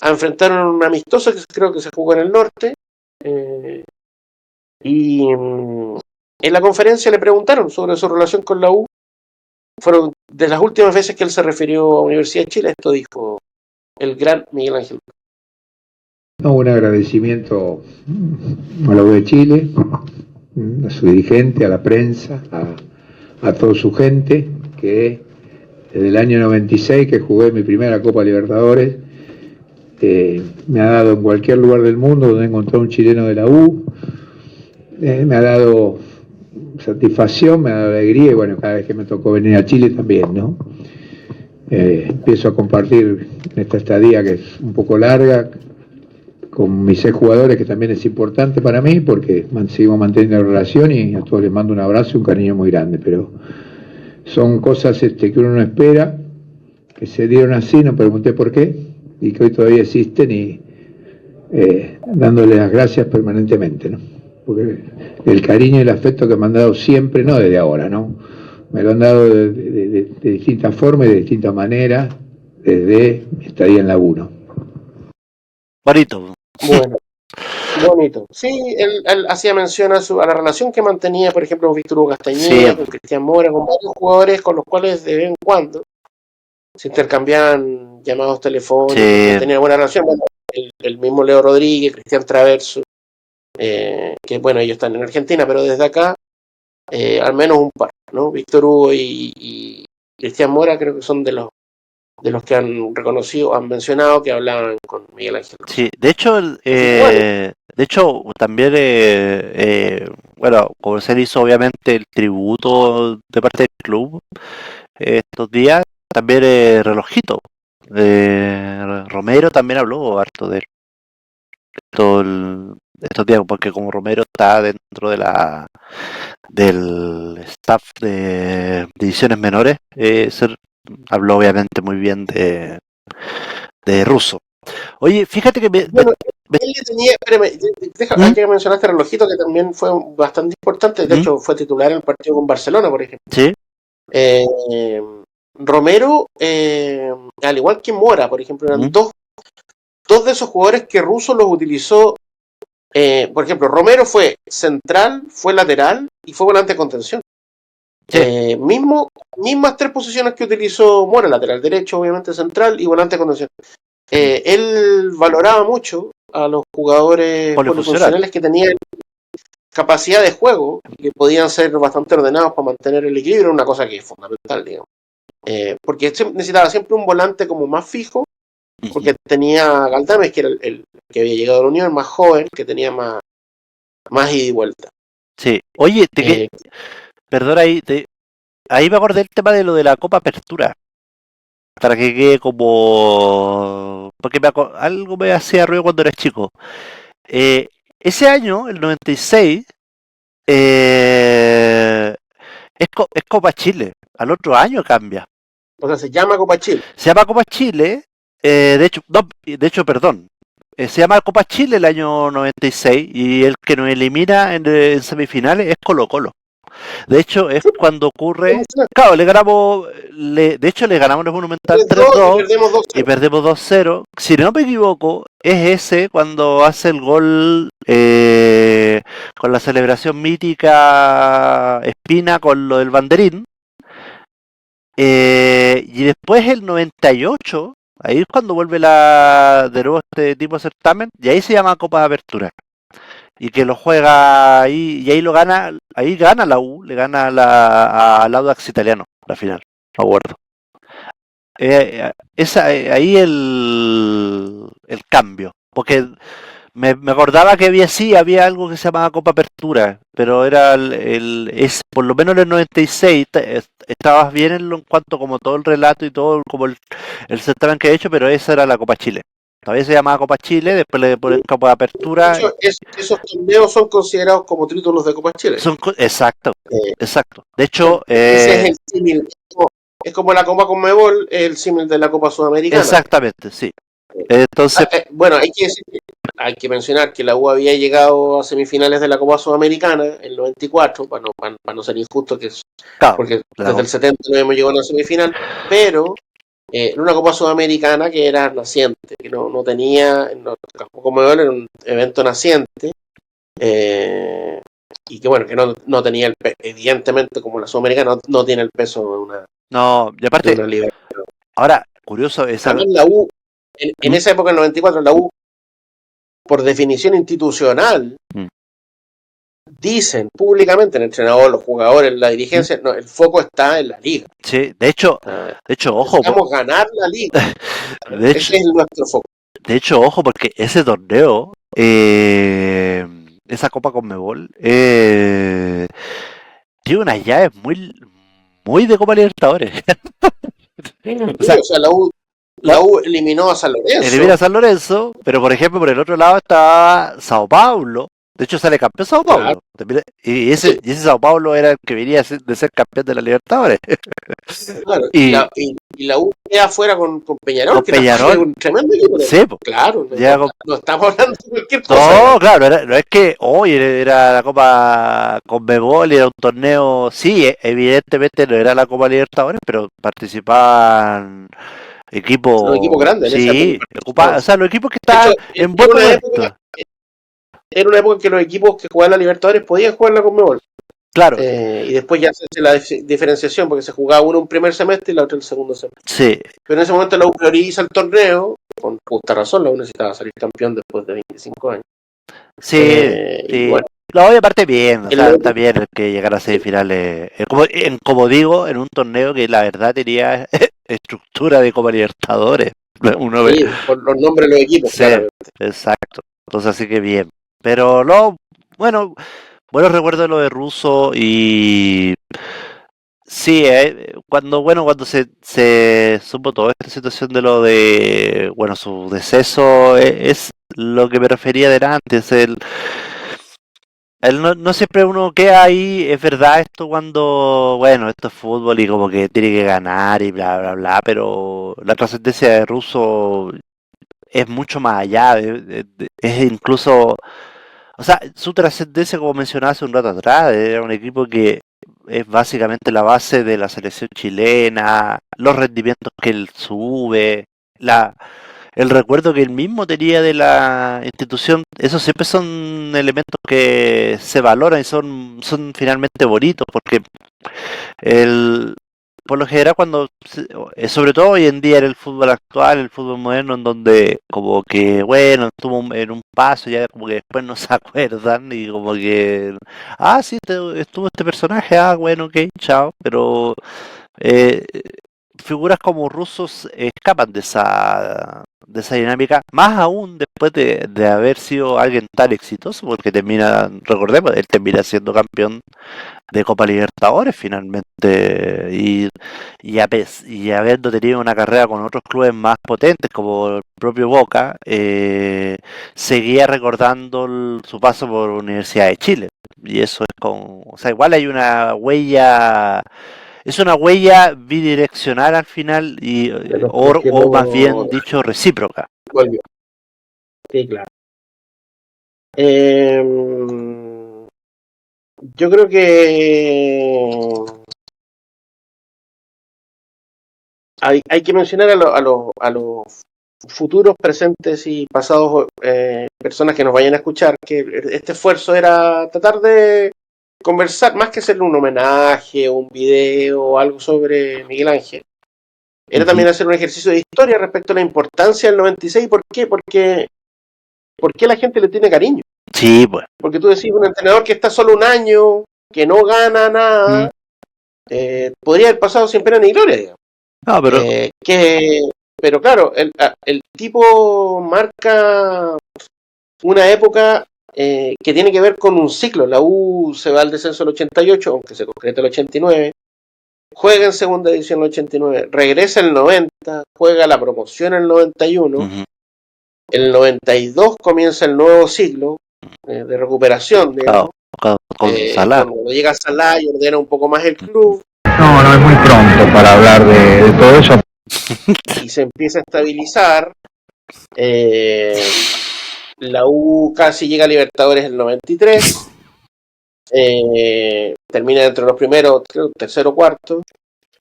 A enfrentar un amistoso que creo que se jugó en el norte. Y en la conferencia le preguntaron sobre su relación con la U. Fueron de las últimas veces que él se refirió a Universidad de Chile. Esto dijo el gran Miguel Ángel. Un agradecimiento a la U de Chile, a su dirigente, a la prensa, a toda su gente, que desde el año 96 que jugué mi primera Copa Libertadores, me ha dado en cualquier lugar del mundo donde he encontrado un chileno de la U, me ha dado satisfacción, me ha dado alegría, y bueno, cada vez que me tocó venir a Chile también, ¿no? Empiezo a compartir esta estadía que es un poco larga con mis 6 jugadores, que también es importante para mí porque seguimos manteniendo relación, y a todos les mando un abrazo y un cariño muy grande, pero son cosas que uno no espera, que se dieron así, no pregunté por qué, y que hoy todavía existen, y dándole las gracias permanentemente, ¿no? Porque el cariño y el afecto que me han dado siempre, no desde ahora, ¿no? Me lo han dado de distintas formas y de distintas maneras, desde estadía en la 1. Bonito. Bueno, bonito. Sí, él hacía mención a la relación que mantenía, por ejemplo, con Víctor Hugo Castañeda, Sí. con Cristian Mora, con varios jugadores con los cuales de vez en cuando se intercambiaban llamados telefónicos, Sí. mantenía buena relación. Bueno, el mismo Leo Rodríguez, Cristian Traverso, que bueno, ellos están en Argentina, pero desde acá, al menos un par, ¿no? Víctor Hugo y Cristian Mora creo que son de los que han reconocido, han mencionado que hablaban con Miguel Ángel Russo. Sí, de hecho, también, bueno, como se le hizo obviamente el tributo de parte del club estos días, también Relojito. Romero también habló harto de él estos días, porque como Romero está dentro de del staff de divisiones menores, habló obviamente muy bien de Russo. Oye, fíjate que Bueno, él le tenía, espérame, hay que mencionar este Relojito que también fue bastante importante, de hecho fue titular en el partido con Barcelona, por ejemplo. Sí. Romero, al igual que Mora, por ejemplo, eran dos de esos jugadores que Russo los utilizó. Por ejemplo, Romero fue central, fue lateral y fue volante de contención. Sí. Mismas tres posiciones que utilizó Mora, lateral derecho, obviamente central y volante de contención. Él valoraba mucho a los jugadores polifuncionales que tenían capacidad de juego y que podían ser bastante ordenados para mantener el equilibrio, una cosa que es fundamental, digamos. Porque necesitaba siempre un volante como más fijo, porque tenía Galdames, que era el que había llegado a la Unión, más joven, que tenía más ida y vuelta. Sí. Oye, perdón, ahí me acordé del tema de lo de la Copa Apertura. Para que quede como... Porque algo me hacía ruido cuando era chico. Ese año, el 96, es Copa Chile. Al otro año cambia. O sea, se llama Copa Chile. Se llama Copa Chile. De hecho, perdón. Se llama Copa Chile el año 96 y el que nos elimina en semifinales es Colo-Colo. De hecho, es cuando ocurre... Claro, le ganamos el Monumental 3-2 y perdemos 2-0. Si no me equivoco, es ese cuando hace el gol con la celebración mítica Espina con lo del banderín. Y después el 98, ahí es cuando vuelve de nuevo este tipo de certamen, y ahí se llama Copa de Apertura. Y que lo juega ahí, y ahí gana la U, le gana al Audax Italiano, la final, me acuerdo. Ahí el cambio, porque me acordaba que había algo que se llamaba Copa Apertura, pero era por lo menos en el 96 estabas bien en cuanto como todo el relato y todo como el certamen que he hecho, pero esa era la Copa Chile. Todavía se llamaba Copa Chile, después le ponen Copa de Apertura. De hecho, esos torneos son considerados como títulos de Copa Chile. Exacto. De hecho, ese es el símil. Es como la Copa Conmebol, el símil de la Copa Sudamericana. Exactamente, sí. Entonces, bueno, hay que mencionar que la U había llegado a semifinales de la Copa Sudamericana en el 94, para no ser injusto, porque desde el 70 no hemos llegado a una semifinal, pero era una Copa Sudamericana que era naciente, que no tenía, como era un evento naciente, y que bueno, que no tenía evidentemente como la Sudamericana no tiene el peso de una. No, y aparte, de una liga. Ahora, curioso, la U, en esa época, en el 94, la U, por definición institucional, dicen públicamente el entrenador, los jugadores, la dirigencia, no, el foco está en la liga. Sí, de hecho, ojo. Necesitamos ganar la liga. Ese es nuestro foco. De hecho, ojo, porque ese torneo, esa Copa Conmebol, tiene unas llaves muy de Copa Libertadores. O sea, la U eliminó a San Lorenzo. Elimina a San Lorenzo, pero por ejemplo, por el otro lado estaba Sao Paulo. De hecho, sale campeón Sao Paulo. Claro. Y ese Sao Paulo era el que venía de ser campeón de la Libertadores. Claro, y la U queda afuera con Peñarol, con Peñarol. Es un tremendo equipo. Sí, claro, no estamos hablando de cualquier cosa. No, claro, no es que hoy era la Copa Conmebol y era un torneo, sí, evidentemente no era la Copa Libertadores, pero participaban Equipo, los equipos grandes en esa sí, época. o sea, los equipos que De estaban hecho, en buen momento. era una época en que los equipos que jugaban la Libertadores podían jugar la Conmebol. Claro, Y después ya se hace la diferenciación porque se jugaba uno un primer semestre y la otra el segundo semestre. sí, Pero en ese momento la U prioriza el torneo, con justa razón, la U necesitaba salir campeón después de 25 años. sí, Y sí. bueno, No, y aparte bien, o el sea, otro- está bien el que llegara a semifinales. Como digo, en un torneo que la verdad tenía estructura de Copa Libertadores. Uno ve, sí, por los nombres de los equipos, sí, claramente. exacto. Entonces así que bien. Pero no, bueno, buenos recuerdos de lo de Russo y sí, cuando se supo toda esta situación de lo de, bueno, su deceso, es lo que me refería delante, es no siempre uno queda ahí, es verdad esto cuando, bueno, esto es fútbol y como que tiene que ganar y bla, bla, bla, pero la trascendencia de Russo es mucho más allá, es incluso, o sea, su trascendencia, como mencionaba hace un rato atrás, era un equipo que es básicamente la base de la selección chilena, los rendimientos que él sube, el recuerdo que él mismo tenía de la institución, esos siempre son elementos que se valoran y son finalmente bonitos, porque el, por lo general sobre todo hoy en día en el fútbol actual, el fútbol moderno, en donde como que, bueno, estuvo en un paso, ya como que después no se acuerdan y como que, sí, estuvo este personaje, bueno, ok, chao, pero eh, figuras como rusos escapan de esa dinámica, más aún después de haber sido alguien tan exitoso, porque recordemos, él termina siendo campeón de Copa Libertadores finalmente y habiendo tenido una carrera con otros clubes más potentes como el propio Boca, seguía recordando su paso por la Universidad de Chile y eso es o sea, igual hay una huella bidireccional al final De los o más bien próximos dicho recíproca. volvió. Sí, claro. Eh, yo creo que hay que mencionar a los futuros, presentes y pasados personas que nos vayan a escuchar que este esfuerzo era tratar de conversar, más que hacerle un homenaje o un video o algo sobre Miguel Ángel. Era también hacer un ejercicio de historia respecto a la importancia del 96. ¿Por qué? ¿Por qué la gente le tiene cariño? Sí, pues. Porque tú decís, un entrenador que está solo un año, que no gana nada, podría haber pasado sin pena ni gloria, digamos. No, pero Pero claro, el tipo marca una época que tiene que ver con un ciclo. La U se va al descenso el 88, aunque se concreta el 89. Juega en segunda división el 89, regresa el 90, juega la promoción el 91, el 92 comienza el nuevo ciclo de recuperación, digamos. Con Salah. Cuando llega Salah y ordena un poco más el club. No es muy pronto para hablar de todo eso. Y se empieza a estabilizar. La U casi llega a Libertadores en el 93. Termina entre los primeros, creo, tercero o cuarto.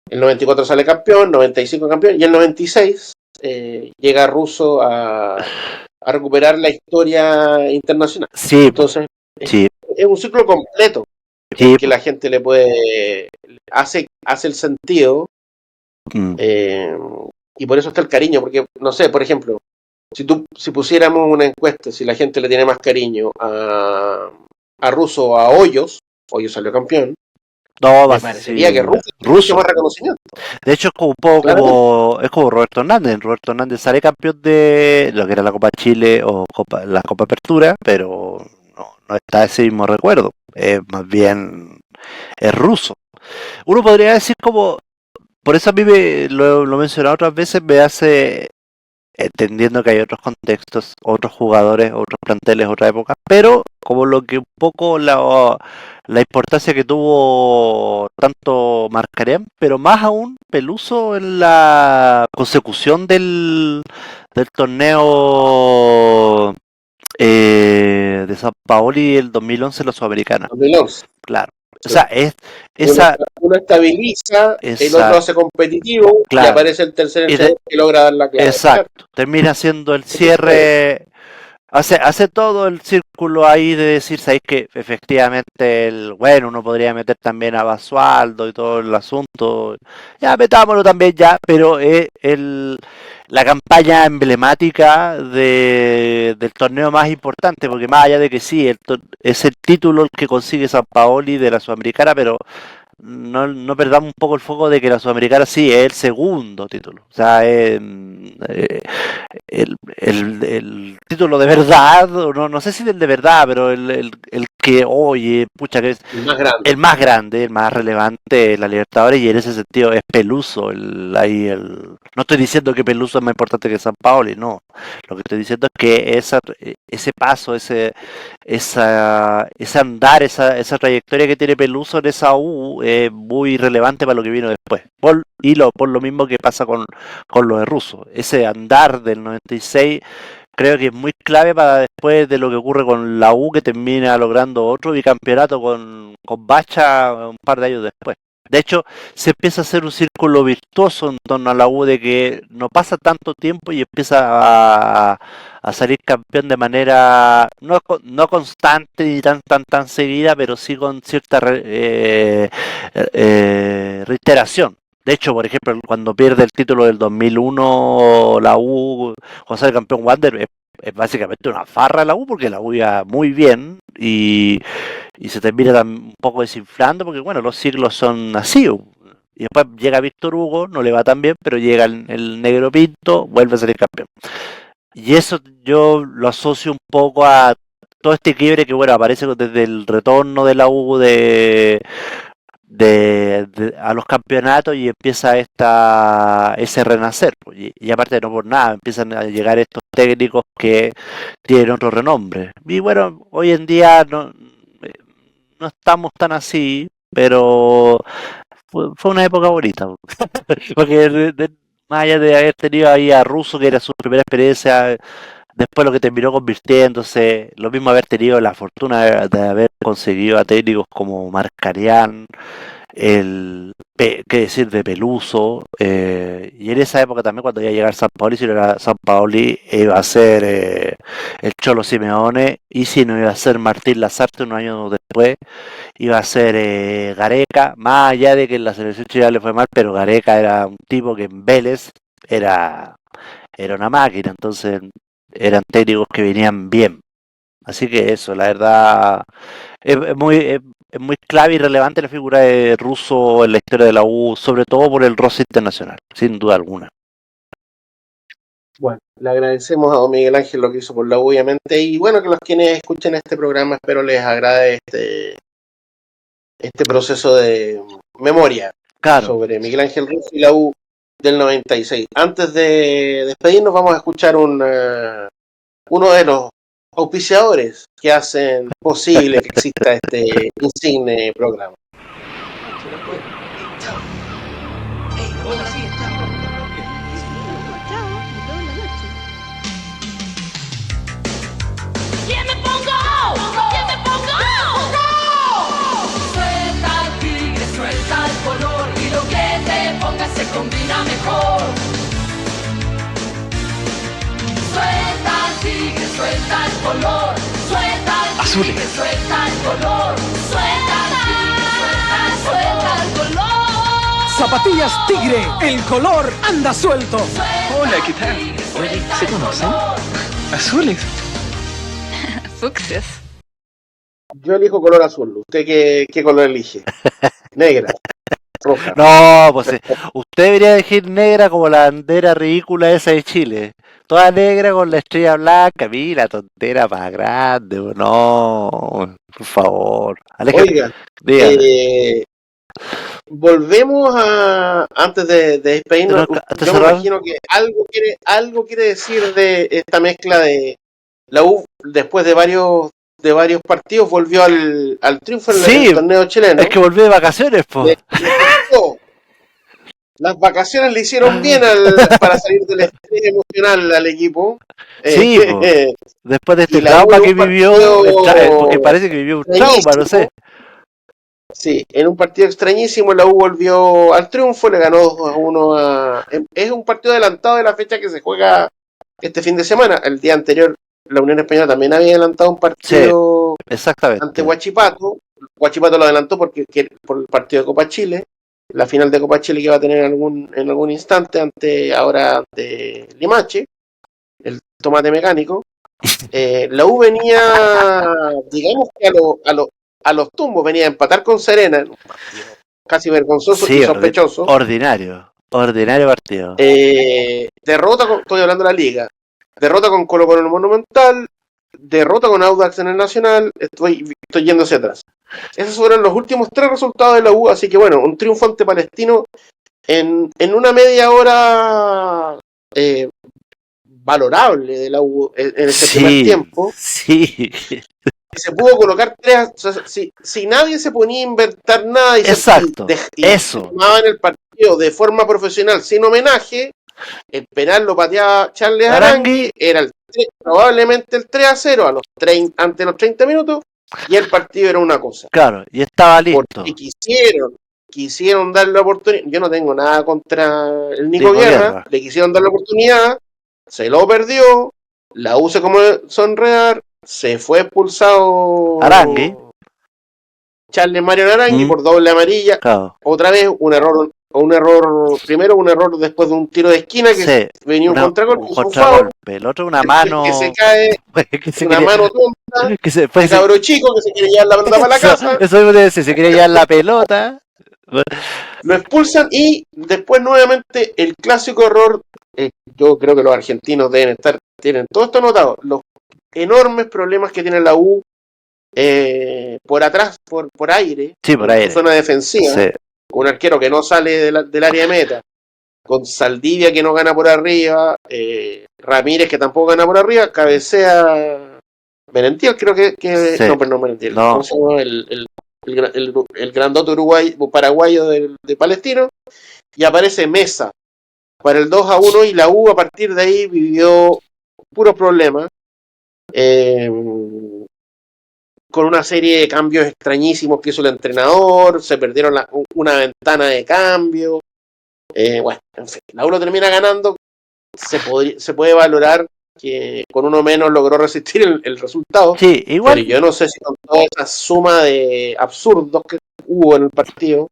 El 94 sale campeón, 95 campeón, y el 96 llega Russo a recuperar la historia internacional. Sí, entonces sí. Es un ciclo completo Sí. que la gente le hace el sentido, y por eso está el cariño, porque no sé, por ejemplo, si pusiéramos una encuesta, si la gente le tiene más cariño a Russo o a Hoyos salió campeón. No, me parecería que Russo mucho más reconocimiento. De hecho, es como un poco como Roberto Hernández. Roberto Hernández sale campeón de lo que era la Copa Chile o la Copa Apertura, pero no está ese mismo recuerdo. Más bien es Russo. Uno podría decir como, por eso a mí lo he mencionado otras veces, me hace, entendiendo que hay otros contextos, otros jugadores, otros planteles, otra época, pero como lo que un poco la importancia que tuvo tanto Marcarem, pero más aún Peluso en la consecución del torneo de San Paoli el 2011 en la Sudamericana. 2011. Claro. O sea, esa... Uno estabiliza, el otro hace competitivo, claro. y aparece el tercer entrenador que logra dar la clave. Exacto, termina siendo el cierre, hace todo el círculo ahí de decir, ¿sabéis que efectivamente uno podría meter también a Basualdo y todo el asunto? Ya metámoslo también ya, pero la campaña emblemática del torneo más importante, porque más allá de que sí, es el título el que consigue Sampaoli de la Sudamericana, pero no perdamos un poco el foco de que la Sudamericana sí es el segundo título. O sea, el título de verdad, no sé si del de verdad, pero el que, oye, pucha, que es el más grande, el más relevante, la Libertadores, y en ese sentido es Peluso. No estoy diciendo que Peluso es más importante que San Paoli, no. Lo que estoy diciendo es que ese paso, ese andar, esa trayectoria que tiene Peluso en esa U es muy relevante para lo que vino después. Por lo mismo que pasa con lo de Russo. Ese andar del 96 creo que es muy clave para después de lo que ocurre con la U, que termina logrando otro bicampeonato con Bacha un par de años después. De hecho, se empieza a hacer un círculo virtuoso en torno a la U, de que no pasa tanto tiempo y empieza a salir campeón de manera no constante ni tan seguida, pero sí con cierta reiteración. De hecho, por ejemplo, cuando pierde el título del 2001, la U, José el campeón Wander, es básicamente una farra la U, porque la U iba muy bien y se termina un poco desinflando, porque bueno, los siglos son así. Y después llega Víctor Hugo, no le va tan bien, pero llega el Negro Pinto, vuelve a ser campeón. Y eso yo lo asocio un poco a todo este quiebre que bueno aparece desde el retorno de la U a los campeonatos, y empieza ese renacer, y aparte no por nada empiezan a llegar estos técnicos que tienen otro renombre, y bueno, hoy en día no estamos tan así, pero fue una época bonita porque más allá de haber tenido ahí a Russo, que era su primera experiencia, después lo que terminó convirtiéndose, lo mismo haber tenido la fortuna de haber conseguido a técnicos como Marcarián, qué decir de Peluso, y en esa época también, cuando iba a llegar San Paoli, si no era San Paoli, iba a ser el Cholo Simeone, y si no iba a ser Martín Lazarte unos años después, iba a ser Gareca, más allá de que en la selección chilena le fue mal, pero Gareca era un tipo que en Vélez era una máquina, entonces eran técnicos que venían bien. Así que eso, la verdad, es muy clave y relevante la figura de Russo en la historia de la U, sobre todo por el roce internacional, sin duda alguna. Bueno, le agradecemos a don Miguel Ángel lo que hizo por la U, obviamente, y bueno, que los quienes escuchen este programa, espero les agrade este proceso de memoria sobre Miguel Ángel Russo y la U del 96. Antes de despedirnos, vamos a escuchar uno de los auspiciadores que hacen posible que exista este insigne programa. Se combina mejor. Suelta el tigre, suelta el color. Suelta el tigre, suelta el color. Suelta el tigre, suelta el color. Zapatillas Tigre, el color anda suelto. Hola, ¿qué tal? Oye, ¿se conocen? Azules. Fucsias. Yo elijo color azul. ¿Usted qué color elige? Negra. Roja. No, pues usted debería elegir negra como la bandera ridícula esa de Chile. Toda negra con la estrella blanca. Mira, tontera más grande. No, por favor. Oiga, volvemos antes de despedirnos. Yo me imagino que algo quiere decir de esta mezcla de la U después de varios partidos, volvió al triunfo en el torneo chileno. Es que volvió de vacaciones, po. Las vacaciones le hicieron bien para salir del estrés emocional al equipo. Sí, después de este trauma que vivió, porque parece que vivió un trauma, no sé. Sí, en un partido extrañísimo la U volvió al triunfo, le ganó 2-1 a... Es un partido adelantado de la fecha que se juega este fin de semana. El día anterior la Unión Española también había adelantado un partido Exactamente. ante Huachipato. Huachipato lo adelantó por el partido de Copa Chile, la final de Copa Chile que va a tener en algún instante ante Limache, el tomate mecánico. La U venía, digamos que a los tumbos, venía a empatar con Serena, en un partido casi vergonzoso Sí, y sospechoso. ordinario partido. Estoy hablando de la liga, derrota con Colo Colo en el Monumental, derrota con Audax en el Nacional, estoy yendo hacia atrás. Esos fueron los últimos 3 resultados de la U, así que bueno, un triunfo ante Palestino en una media hora valorable de la U en ese primer tiempo. Sí. Se pudo colocar 3, o sea, si nadie se ponía a inventar nada y Exacto, se tomaban el partido de forma profesional sin homenaje, el penal lo pateaba Charles Arangui, era probablemente el 3-0 ante los 30 minutos, y el partido era una cosa. Claro, y estaba listo. Porque quisieron darle la oportunidad. Yo no tengo nada contra el Nico Guerra, le quisieron dar la oportunidad, se lo perdió, la U se como sonrear, se fue expulsado Arangui, Charles Mario Arangui por doble amarilla. Claro. Otra vez un error, primero un error después de un tiro de esquina que venía un contragolpe, el otro una mano que se cae, mano tonta, el cabro chico que se quiere llevar la pelota para la casa. Eso iba a decir, se quería llevar la pelota. Lo expulsan y después nuevamente el clásico error. Yo creo que los argentinos tienen todo esto anotado, los enormes problemas que tiene la U por atrás, por aire, por zona defensiva, un arquero que no sale del área de meta, con Saldivia que no gana por arriba, Ramírez que tampoco gana por arriba, cabecea Merentiel, creo que no, pero no Merentiel, ¿cómo se llama? El grandote paraguayo de Palestino, y aparece Mesa para el 2-1 y la U a partir de ahí vivió puros problemas, con una serie de cambios extrañísimos que hizo el entrenador, se perdieron una ventana de cambio, bueno, en fin, la U lo termina ganando, se puede valorar que con uno menos logró resistir el resultado, sí, igual. Pero yo no sé si con toda esa suma de absurdos que hubo en el partido,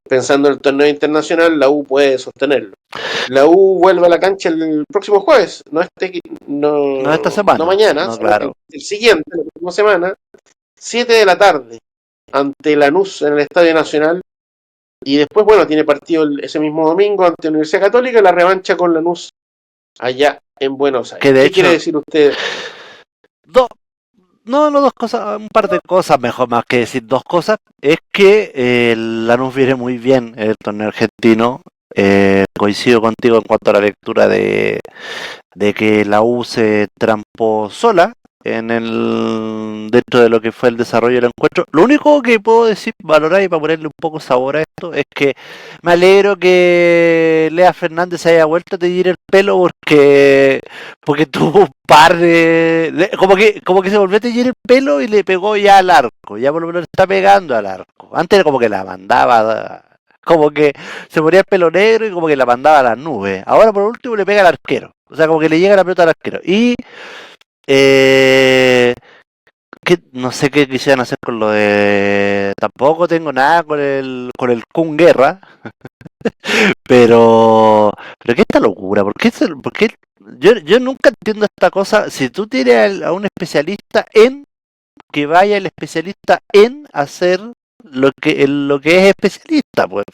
pensando en el torneo internacional, la U puede sostenerlo. La U vuelve a la cancha el próximo jueves, no esta semana, no mañana, claro. el siguiente, la próxima semana, 7 de la tarde, ante Lanús en el Estadio Nacional, y después, bueno, tiene partido ese mismo domingo ante la Universidad Católica, la revancha con Lanús allá en Buenos Aires. ¿Qué quiere decir usted? Dos cosas, un par de cosas, mejor más que decir dos cosas, es que Lanús viene muy bien en el torneo argentino. Coincido contigo en cuanto a la lectura de que la U se trampó sola dentro de lo que fue el desarrollo del encuentro. Lo único que puedo decir, valorar y para ponerle un poco sabor a esto, es que me alegro que Lea Fernández se haya vuelto a teñir el pelo porque tuvo un par de como que se volvió a teñir el pelo y le pegó ya al arco, ya por lo menos está pegando al arco. Antes era como que la mandaba, como que se ponía el pelo negro y como que la mandaba a las nubes. Ahora por último le pega al arquero, o sea, como que le llega la pelota al arquero. Y no sé qué quisieran hacer con lo de... Tampoco tengo nada con el Kun Guerra. pero qué esta locura, ¿por qué yo nunca entiendo esta cosa? Si tú tienes a un especialista en que vaya el especialista en hacer lo que es especialista, pues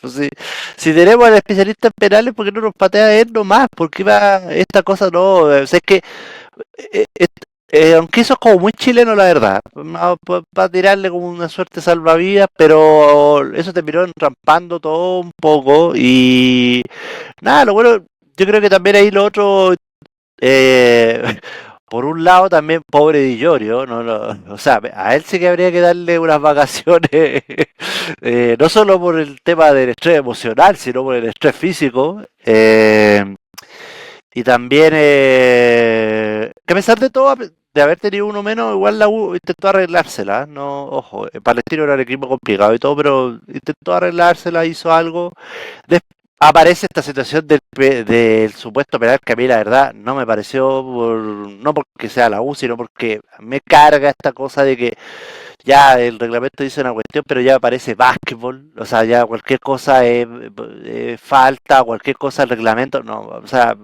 si tenemos al especialista en penales, ¿por qué no nos patea él nomás? ¿Por qué va esta cosa? No, o sea, es que aunque eso es como muy chileno, la verdad, para tirarle como una suerte salvavidas, pero eso terminó entrampando todo un poco. Y nada, lo bueno, yo creo que también ahí lo otro, por un lado también pobre Di Llorio, o sea, a él sí que habría que darle unas vacaciones, no solo por el tema del estrés emocional, sino por el estrés físico. Y también que a pesar de todo, de haber tenido uno menos, igual la U intentó arreglársela. No, ojo, Palestino era un equipo complicado y todo, pero intentó arreglársela, hizo algo. Des- Aparece esta situación del supuesto penal que a mí la verdad no me pareció, no porque sea la U, sino porque me carga esta cosa de que ya el reglamento dice una cuestión, pero ya parece básquetbol, o sea, ya cualquier cosa es falta, cualquier cosa el reglamento, no, o sea,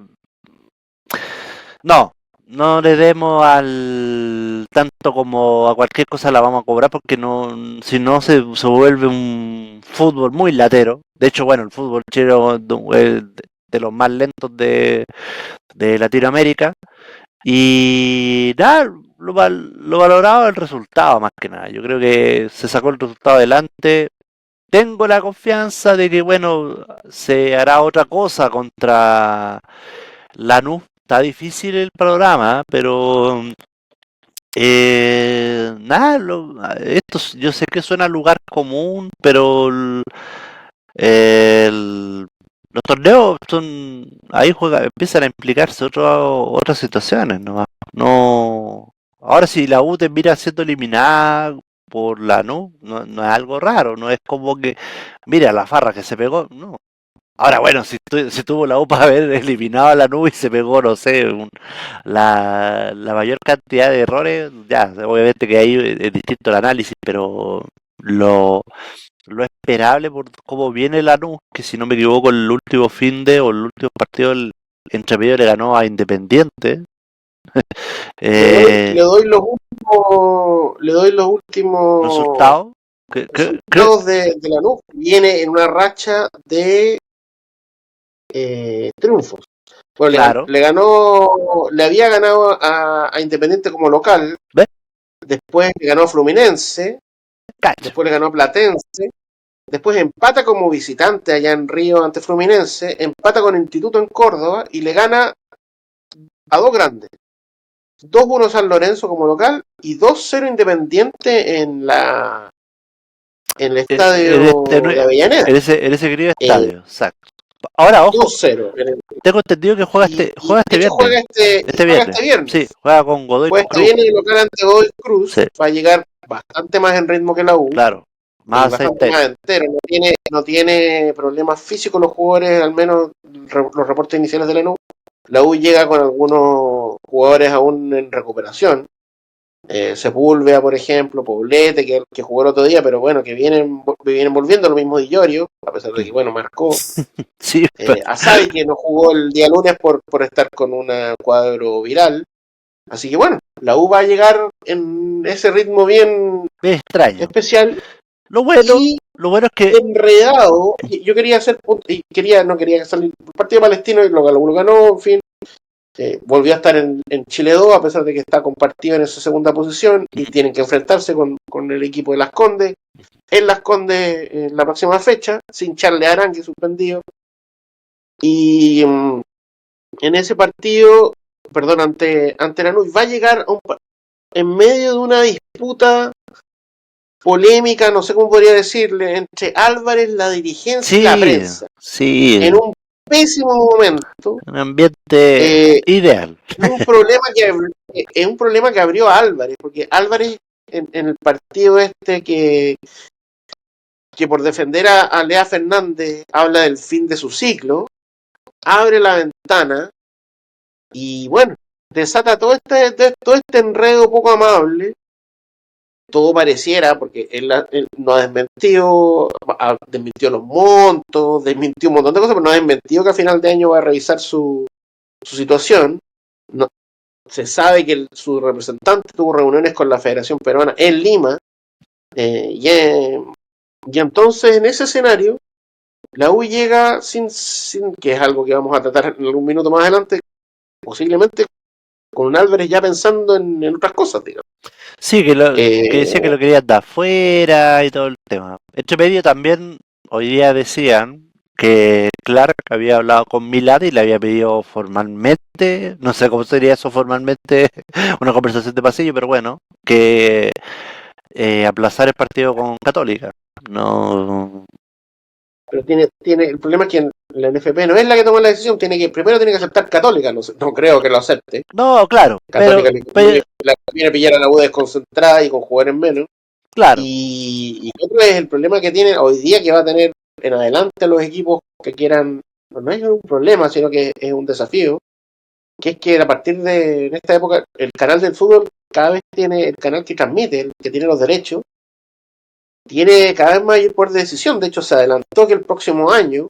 no, no le demos al tanto como a cualquier cosa la vamos a cobrar porque no, si no se vuelve un fútbol muy latero. De hecho, bueno, el fútbol chileno es de los más lentos de Latinoamérica. Y nada, lo valorado el resultado más que nada. Yo creo que se sacó el resultado adelante. Tengo la confianza de que, bueno, se hará otra cosa contra Lanús. Está difícil el programa, pero nada, esto yo sé que suena a lugar común, pero el- los torneos son ahí empiezan a implicarse otras situaciones nomás. No, ahora si la U termina siendo eliminada por Lanús, no es algo raro, no es como que mira la farra que se pegó, no. Ahora, bueno, si tuvo la U para haber eliminado a la nube y se pegó, no sé, la mayor cantidad de errores, ya, obviamente que ahí es distinto el análisis, pero lo, lo esperable por cómo viene la NU, que si no me equivoco, el último o el último partido, entre medio le ganó a Independiente. Le doy los últimos Resultado. resultados de la NU. Viene en una racha de triunfos. Bueno, Claro. le había ganado a Independiente como local. ¿Ves? Después le ganó a Fluminense. Cacho. Después le ganó a Platense. Después empata como visitante allá en Río ante Fluminense. Empata con Instituto en Córdoba y le gana a dos grandes. 2-1 San Lorenzo como local y 2-0 Independiente en el estadio de Avellaneda. En ese querido estadio, exacto. Ahora, ojo, 2-0. tengo entendido que juega este viernes. Juega este viernes. Sí, juega con Godoy Juega Cruz. este viernes local ante Godoy Cruz. Sí. Va a llegar bastante más en ritmo que la U. Claro, más bastante más entero. No tiene problemas físicos los jugadores, al menos los reportes iniciales de la U. La U llega con algunos jugadores aún en recuperación. Sepúlveda, por ejemplo, Poblete, que jugó el otro día, pero bueno, que vienen volviendo, lo mismo de Llorio, a pesar de que, bueno, marcó. Sí, Asadi, que no jugó el día lunes por estar con un cuadro viral. Así que bueno, la U va a llegar en ese ritmo bien extraño, especial. Lo bueno es que enredado, yo quería hacer no quería salir el partido palestino y lo ganó, en fin. Volvió a estar en Chile 2 a pesar de que está compartido en esa segunda posición y tienen que enfrentarse con el equipo de Las Condes en Las Condes en la próxima fecha, sin Charles Arangue suspendido. Y en ese partido, perdón, ante Lanús, va a llegar en medio de una disputa polémica, no sé cómo podría decirle, entre Álvarez, la dirigencia y la prensa. Sí. En un pésimo momento. Un ambiente ideal. Es un problema que abrió Álvarez, porque Álvarez en el partido que por defender a Lea Fernández habla del fin de su ciclo, abre la ventana y bueno, desata todo este enredo poco amable. Todo pareciera, porque él no ha desmentido los montos, desmintió un montón de cosas, pero no ha desmentido que a final de año va a revisar su situación. No, se sabe que su representante tuvo reuniones con la Federación Peruana en Lima, y entonces en ese escenario la U llega sin que es algo que vamos a tratar en algún minuto más adelante, posiblemente con un Álvarez ya pensando en otras cosas, digamos. Sí, que decía que lo quería de afuera y todo el tema. Entre medio también hoy día decían que Clark había hablado con Milad y le había pedido formalmente, no sé cómo sería eso formalmente, una conversación de pasillo, pero bueno, que aplazar el partido con Católica. No. Pero tiene el problema es que la NFP no es la que toma la decisión, primero tiene que aceptar Católica, no creo que lo acepte. No, claro. Católica pero la viene a pillar a la U desconcentrada y con jugadores menos. claro. Y otro es el problema que tiene hoy día, que va a tener en adelante los equipos que quieran, no es un problema, sino que es un desafío, que es que a partir de en esta época el canal del fútbol cada vez tiene el canal que transmite, el que tiene los derechos, tiene cada vez mayor poder de decisión. De hecho, se adelantó que el próximo año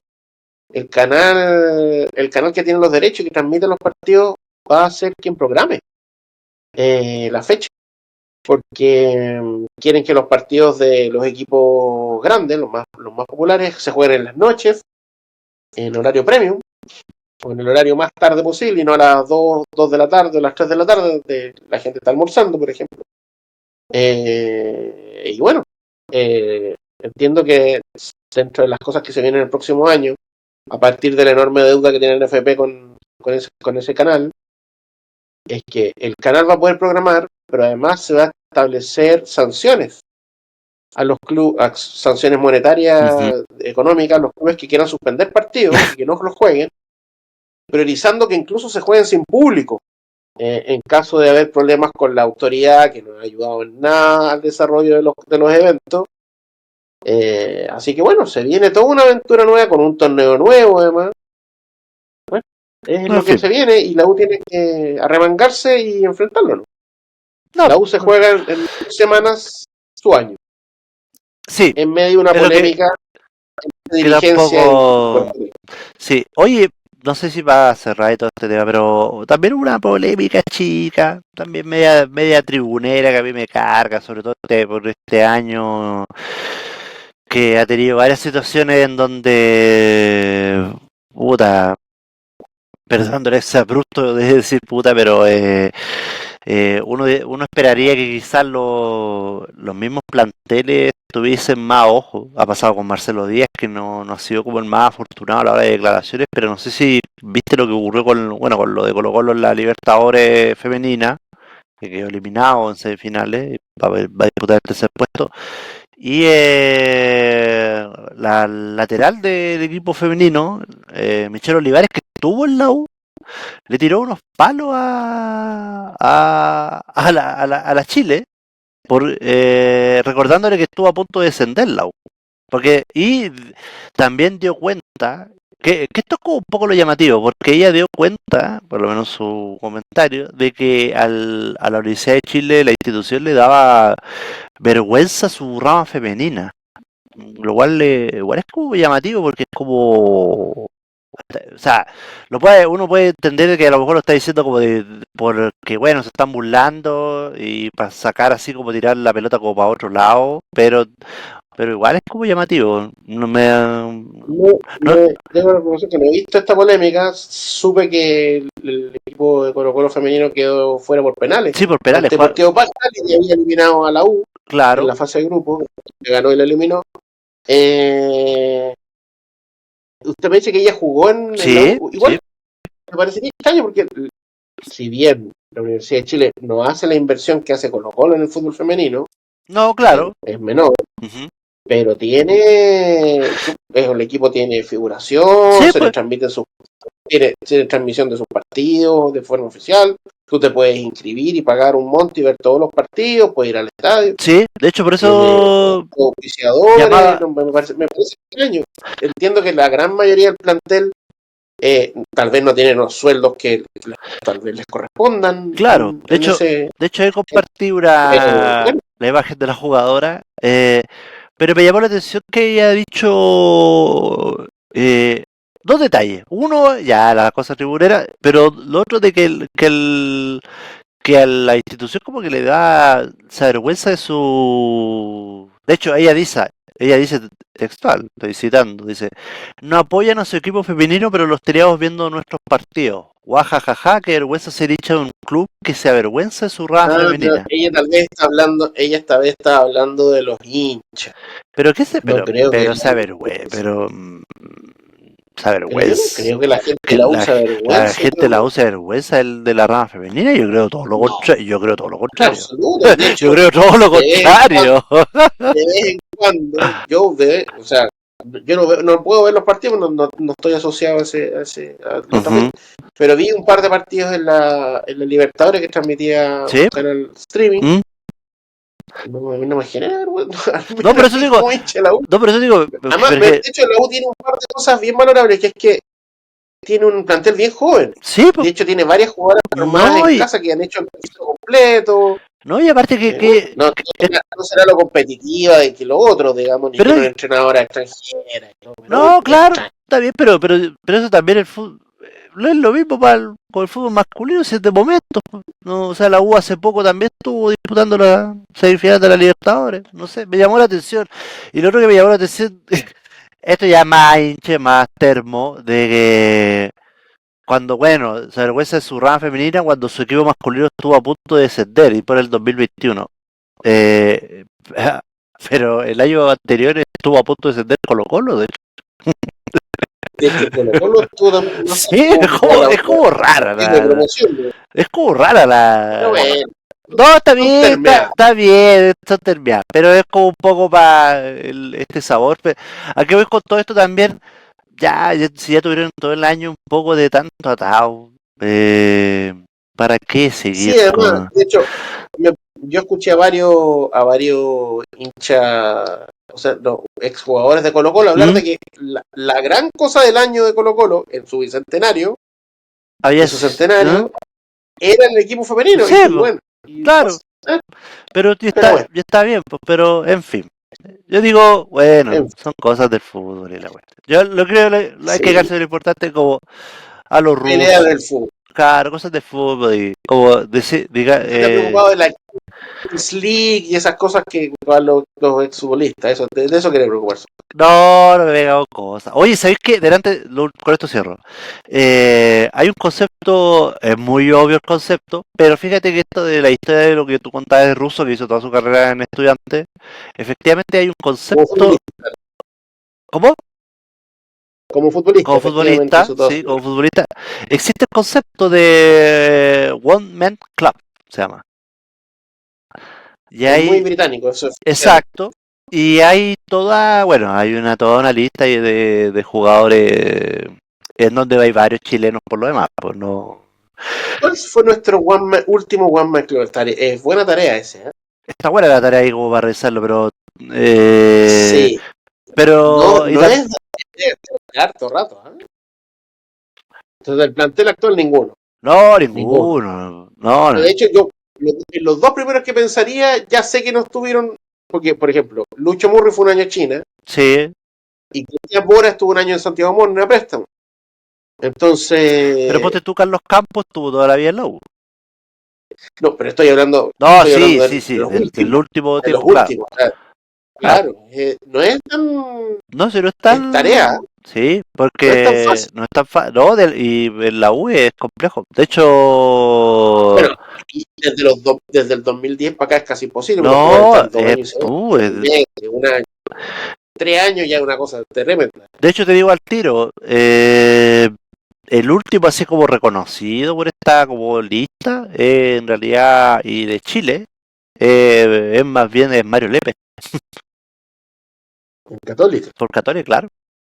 el canal que tiene los derechos y que transmite los partidos va a ser quien programe la fecha, porque quieren que los partidos de los equipos grandes, los más populares, se jueguen en las noches, en horario premium, o en el horario más tarde posible, y no a las 2 de la tarde o las 3 de la tarde, donde la gente está almorzando, por ejemplo. Y bueno, entiendo que dentro de las cosas que se vienen el próximo año, a partir de la enorme deuda que tiene el NFP con ese canal, es que el canal va a poder programar, pero además se va a establecer sanciones a los clubes, sanciones monetarias, económicas, a los clubes que quieran suspender partidos y que no los jueguen, priorizando que incluso se jueguen sin público, en caso de haber problemas con la autoridad, que no ha ayudado en nada al desarrollo de los eventos. Así que bueno, se viene toda una aventura nueva con un torneo nuevo, además. Bueno, es lo que se viene, y la U tiene que arremangarse y enfrentarlo, ¿no? La U se juega en 2 semanas su año. Sí. En medio de una polémica de dirigencia. Sí, oye, no sé si va a cerrar todo este tema, pero también una polémica chica, también media tribunera, que a mí me carga, sobre todo por este año, que ha tenido varias situaciones en donde, puta, perdón, es abrupto de decir puta, pero uno esperaría que quizás los mismos planteles tuviesen más ojo. Ha pasado con Marcelo Díaz, que no ha sido como el más afortunado a la hora de declaraciones, pero no sé si viste lo que ocurrió con lo de Colo-Colo en la Libertadores femenina, que quedó eliminado en semifinales, va a disputar el tercer puesto. Y la lateral del equipo femenino, Michelle Olivares, que estuvo en la U, le tiró unos palos a la Chile, recordándole que estuvo a punto de descender la U. Y también dio cuenta, que esto es como un poco lo llamativo, porque ella dio cuenta, por lo menos su comentario, de que a la Universidad de Chile, la institución, le daba vergüenza su rama femenina. Lo cual es como llamativo, porque es como... O sea, uno puede entender que a lo mejor lo está diciendo como porque bueno, se están burlando y para sacar así, como tirar la pelota como para otro lado, pero igual es como llamativo. Debo reconocer que no he visto esta polémica. Supe que el equipo de Colo-Colo femenino quedó fuera por penales. Sí, por penales. Deportivo Pacha, que había eliminado a la U, claro, en la fase de grupo, le ganó y la eliminó. Usted me dice que ella jugó en la U. Igual, me parecería extraño, porque si bien la Universidad de Chile no hace la inversión que hace Colo-Colo en el fútbol femenino, no, claro, es menor, pero el equipo tiene figuración, se le transmiten tiene transmisión de sus partidos de forma oficial. Tú te puedes inscribir y pagar un monto y ver todos los partidos, puedes ir al estadio. Sí, de hecho por eso... Me parece extraño. Entiendo que la gran mayoría del plantel tal vez no tienen los sueldos que tal vez les correspondan. Claro, de hecho he compartido la imagen de la jugadora, pero me llamó la atención que ella ha dicho... dos detalles. Uno, ya la cosa tribunera, pero lo otro de que a la institución como que le da esa vergüenza de su... De hecho, ella dice textual, estoy citando, dice: no apoyan a su equipo femenino, pero los teníamos viendo nuestros partidos. Guajajaja, qué vergüenza ser hincha de un club que se avergüenza de su rama femenina. Ella esta vez está hablando de los hinchas. Pero qué se, pero se avergüenza, pero creo que la gente la usa vergüenza. La gente la usa vergüenza de la rama femenina. Yo creo todo lo contrario. Yo creo todo lo contrario. De vez en cuando, yo no puedo ver los partidos, no estoy asociado a la Ujú. transmisión, pero vi un par de partidos en la Libertadores que transmitía Sí. un canal streaming. ¿Mm? No me genera vergüenza. No, pero eso digo, Como hincha de la U. no, pero eso digo, Además, porque- de hecho, la U tiene un par de cosas bien valorables, que es que tiene un plantel bien joven. sí, De hecho, tiene varias jugadoras armadas No, en y- casa que han hecho el proceso completo. no, y aparte que No será lo competitiva de que lo otro, digamos, ni Pero- que una entrenadora extranjera. no, claro, está bien, pero eso también el fútbol, no es lo mismo con el fútbol masculino, si es de momentos. No, o sea, la U hace poco también estuvo disputando la semifinal de la Libertadores, no sé, me llamó la atención. Y lo otro que me llamó la atención, esto ya más hinche, más termo, de que cuando, bueno, se avergüenza de su rama femenina cuando su equipo masculino estuvo a punto de descender y por el 2021. Eh, pero el año anterior estuvo a punto de descender Colo-Colo, de hecho. De hecho, Colo-Colo estuvo también. No sé, Sí, es como rara de la, promoción, ¿no? es como rara la. Pero bueno, No, está bien, termeadas. está bien, está terminado, pero es como un poco para este sabor. ¿A qué voy con todo esto también? Si ya tuvieron todo el año un poco de tanto atado, ¿para qué seguir Sí, además, con...? de hecho, yo escuché a varios hinchas, o sea, no, exjugadores de Colo-Colo hablar ¿Mm? de que la gran cosa del año de Colo-Colo en su bicentenario, Había en su centenario, ¿no? era el equipo femenino. Sí, y po, bueno, y claro. pues, Pero ya Pero bueno. ya está bien, pues, pero en fin. Yo digo, bueno, En fin. son cosas del fútbol y la cuestión. Yo lo creo, hay Sí. que dejarse lo importante como a los pelea rusos, del fútbol. claro, cosas de fútbol y como Está preocupado de la Kings League y esas cosas que van los exfutbolistas. De eso quiere preocuparse. no me venga con cosas. Oye, ¿sabéis qué? Con esto cierro. Hay un concepto, es muy obvio el concepto, pero fíjate que esto de la historia de lo que tú contabas de Russo, que hizo toda su carrera en estudiante, efectivamente hay un Como concepto. futbolista. ¿Cómo? Como futbolista. Como efectivamente, futbolista, hizo todo sí, su- como futbolista. Existe el concepto de One Man Club, se llama. Y Es muy hay, británico. Eso es exacto, y hay toda una lista de jugadores en donde hay varios chilenos por lo demás, pues no. ¿Cuál fue nuestro último One Man Club? Es buena tarea ese, ¿eh? Está buena la tarea ahí como para revisarlo, pero Sí. pero No es de harto rato, ¿eh? Entonces, del plantel actual, ninguno. no, ninguno. No, De hecho, los dos primeros que pensaría, ya sé que no estuvieron. Porque, por ejemplo, Lucho Murri fue un año en China sí, y Cristian Bora estuvo un año en Santiago Morning a préstamo. Entonces. pero ponte tú, Carlos Campos estuvo toda la vida en la U. No, pero estoy hablando. No, estoy hablando sí, de los del últimos. último De los tiempo, claro. últimos, claro. No es tan. No, si no es tan... Es tarea. Sí, No es tan porque fácil. no es tan fácil. No, y en la U es complejo. De hecho... Bueno, y desde el 2010 para acá es casi imposible. no, Porque tantos años, un año, 3 años ya es una cosa tremenda. de hecho te digo al tiro, el último así como reconocido por esta como lista, en realidad, y de Chile, es más bien es Mario Lepe, En Católica. por Católica, claro.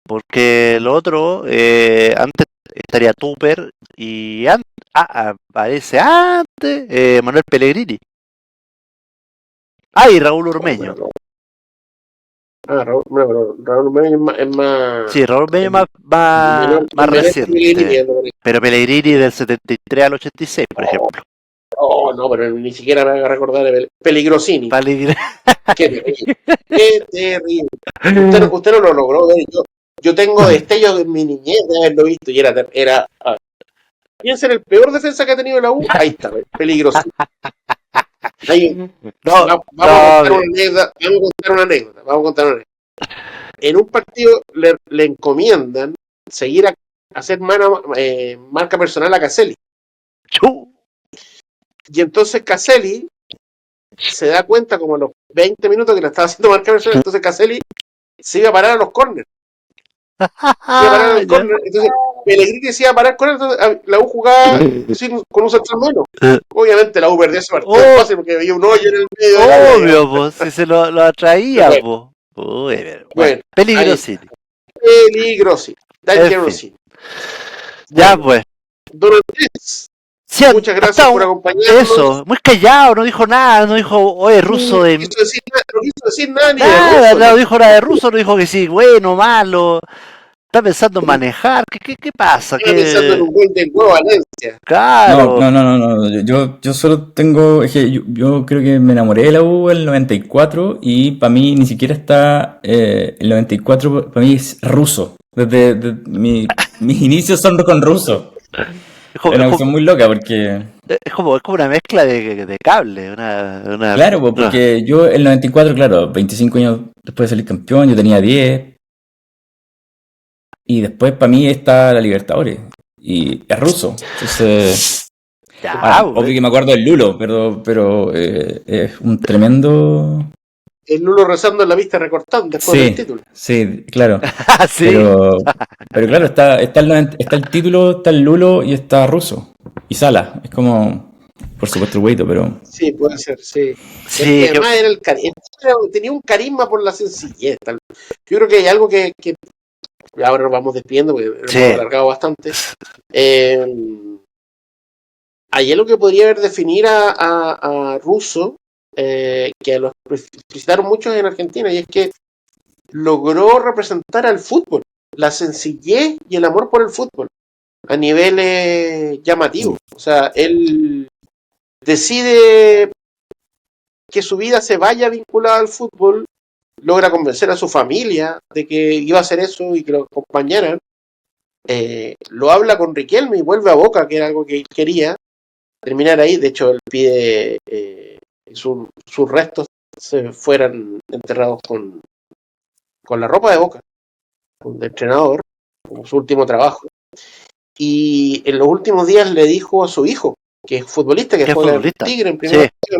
Porque el otro, antes estaría Tupper y aparece antes Manuel Pellegrini. Ah, y Raúl Urmeño. Raúl Urmeño es más. Sí, Raúl Urmeño más menor reciente. Pellegrini. Pero Pellegrini del 73 al 86, por ejemplo. Oh, no, pero ni siquiera me haga recordar el Peligrosini. Pellegrini. Qué terrible. Qué terrible. Usted no lo logró ver. Yo tengo destellos de mi niñez de haberlo visto y era piensa en el peor defensa que ha tenido la U. Ahí está, Peligrosini. Vamos a contar una anécdota. En un partido le encomiendan seguir a hacer marca personal a Caselli. Y entonces Caselli se da cuenta como a los 20 minutos que le estaba haciendo marca personal. Entonces Caselli se iba a parar a los corners. Entonces Pellegrini se iba a parar con él. Entonces la U jugaba con un central menos. Obviamente la U perdía ese partido fácil porque había un hoyo en el medio. Obvio, pues, si se lo atraía, pues. Bueno, Peligrosini. Peligrosi. Dangerosi. Ya, pues. Don Andrés, Sí, muchas gracias por acompañarnos. Eso, muy callado, no dijo nada, no dijo, oye, ruso de... No quiso decir nada ni de Nada, ruso. no dijo nada de ruso, no dijo que sí, bueno, malo. Está pensando en manejar, ¿qué pasa? Estaba pensando en un gol de Nueva Valencia. Claro. No. Yo solo tengo. Es que yo creo que me enamoré de la U en el 94 y para mí ni siquiera está. El 94 para mí es ruso. Desde mis inicios son con ruso. Es una cuestión muy loca porque. Es como una mezcla de cable. Claro, porque yo el 94, claro, 25 años después de salir campeón, yo tenía 10. Y después para mí está la Libertadores. Y es ruso. Entonces. Obvio que me acuerdo del Lulo, pero es un tremendo. El Lulo rezando en la vista recortando después del título. Sí, claro. Sí. Pero claro, está el título, está el Lulo y está ruso. Y Sala. Es como. Por supuesto el Hueito, pero. Sí, puede ser, sí. Sí, además era tenía un carisma por la sencillez. Yo creo que hay algo que ahora nos vamos despidiendo porque hemos alargado bastante. Hay algo que podría haber definir a Russo, que lo explicitaron muchos en Argentina, y es que logró representar al fútbol, la sencillez y el amor por el fútbol a niveles llamativos. O sea, él decide que su vida se vaya vinculada al fútbol, logra convencer a su familia de que iba a hacer eso y que lo acompañaran. Lo habla con Riquelme y vuelve a Boca, que era algo que él quería terminar ahí. De hecho, él pide sus restos se fueran enterrados con la ropa de Boca, de entrenador, como su último trabajo. Y en los últimos días le dijo a su hijo, que es futbolista, que juega en Tigre en primera división,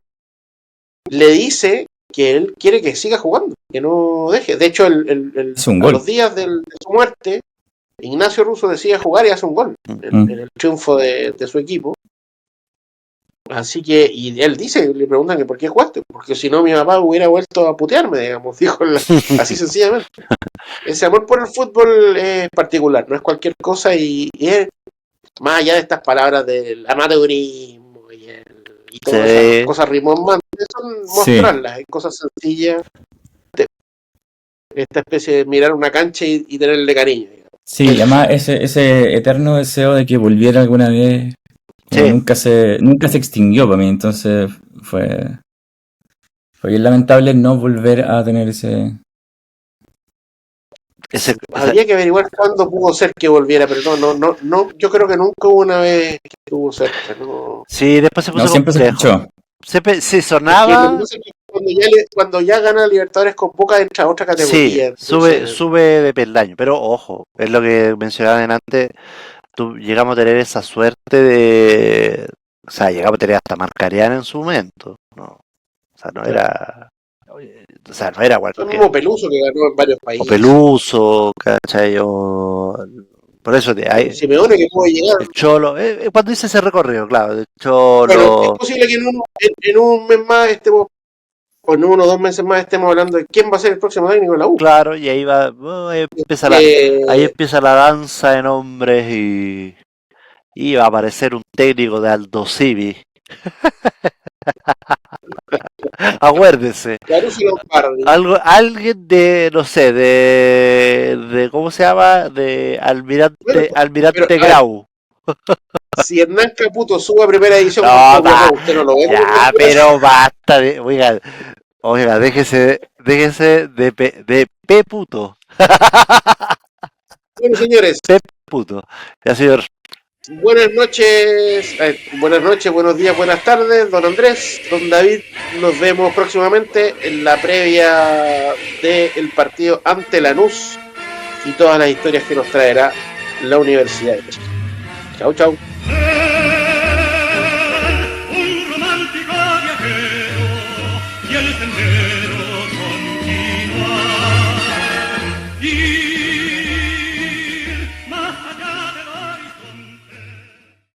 le dice que él quiere que siga jugando, que no deje. De hecho, a los días de su muerte, Ignacio Russo decide jugar y hace un gol en el triunfo de su equipo. Así que, y él dice, le preguntan que por qué jugaste, porque si no mi papá hubiera vuelto a putearme, digamos, dijo así sencillamente. Ese amor por el fútbol es particular, no es cualquier cosa, y es más allá de estas palabras del amateurismo y todas esas cosas rimbombantes, son mostrarlas, hay cosas sencillas, esta especie de mirar una cancha y tenerle cariño, digamos. Sí, además ese eterno deseo de que volviera alguna vez nunca se extinguió para mí, entonces fue bien lamentable no volver a tener ese. Habría que averiguar cuándo pudo ser que volviera, pero no, yo creo que nunca hubo una vez que estuvo cerca, ¿no? Sí, después se puso siempre complejo. Se escuchó. Se sonaba. Cuando ya gana Libertadores con Boca entra a otra categoría. Sí, sube de peldaño, pero ojo, es lo que mencionaban antes, llegamos a tener esa suerte de, o sea, llegamos a tener hasta Marcarián en su momento, ¿no? O sea, no era cualquier. El mismo Peluso que ganó en varios países. O Peluso, ¿cachai? Por eso hay Simeone que puede llegar. El Cholo, cuando dice ese recorrido, claro, el Cholo. Bueno, es posible que en un mes más estemos, o en 1 o 2 meses más estemos hablando de quién va a ser el próximo técnico de la U. Claro, y ahí empieza la danza de nombres y va a aparecer un técnico de Aldo Civi. Acuérdese. Alguien de, no sé, de ¿cómo se llama? De Almirante Grau. Si Hernán Caputo sube a primera edición, usted no lo ve. Ya, pero basta oiga, déjese de P puto. Bueno, señores. P puto. Ya, señor. Buenas noches, buenos días, buenas tardes, don Andrés, don David. Nos vemos próximamente en la previa del partido ante Lanús y todas las historias que nos traerá la Universidad de Chile. Chau, chau. Un romántico viajero y el sendero continúa.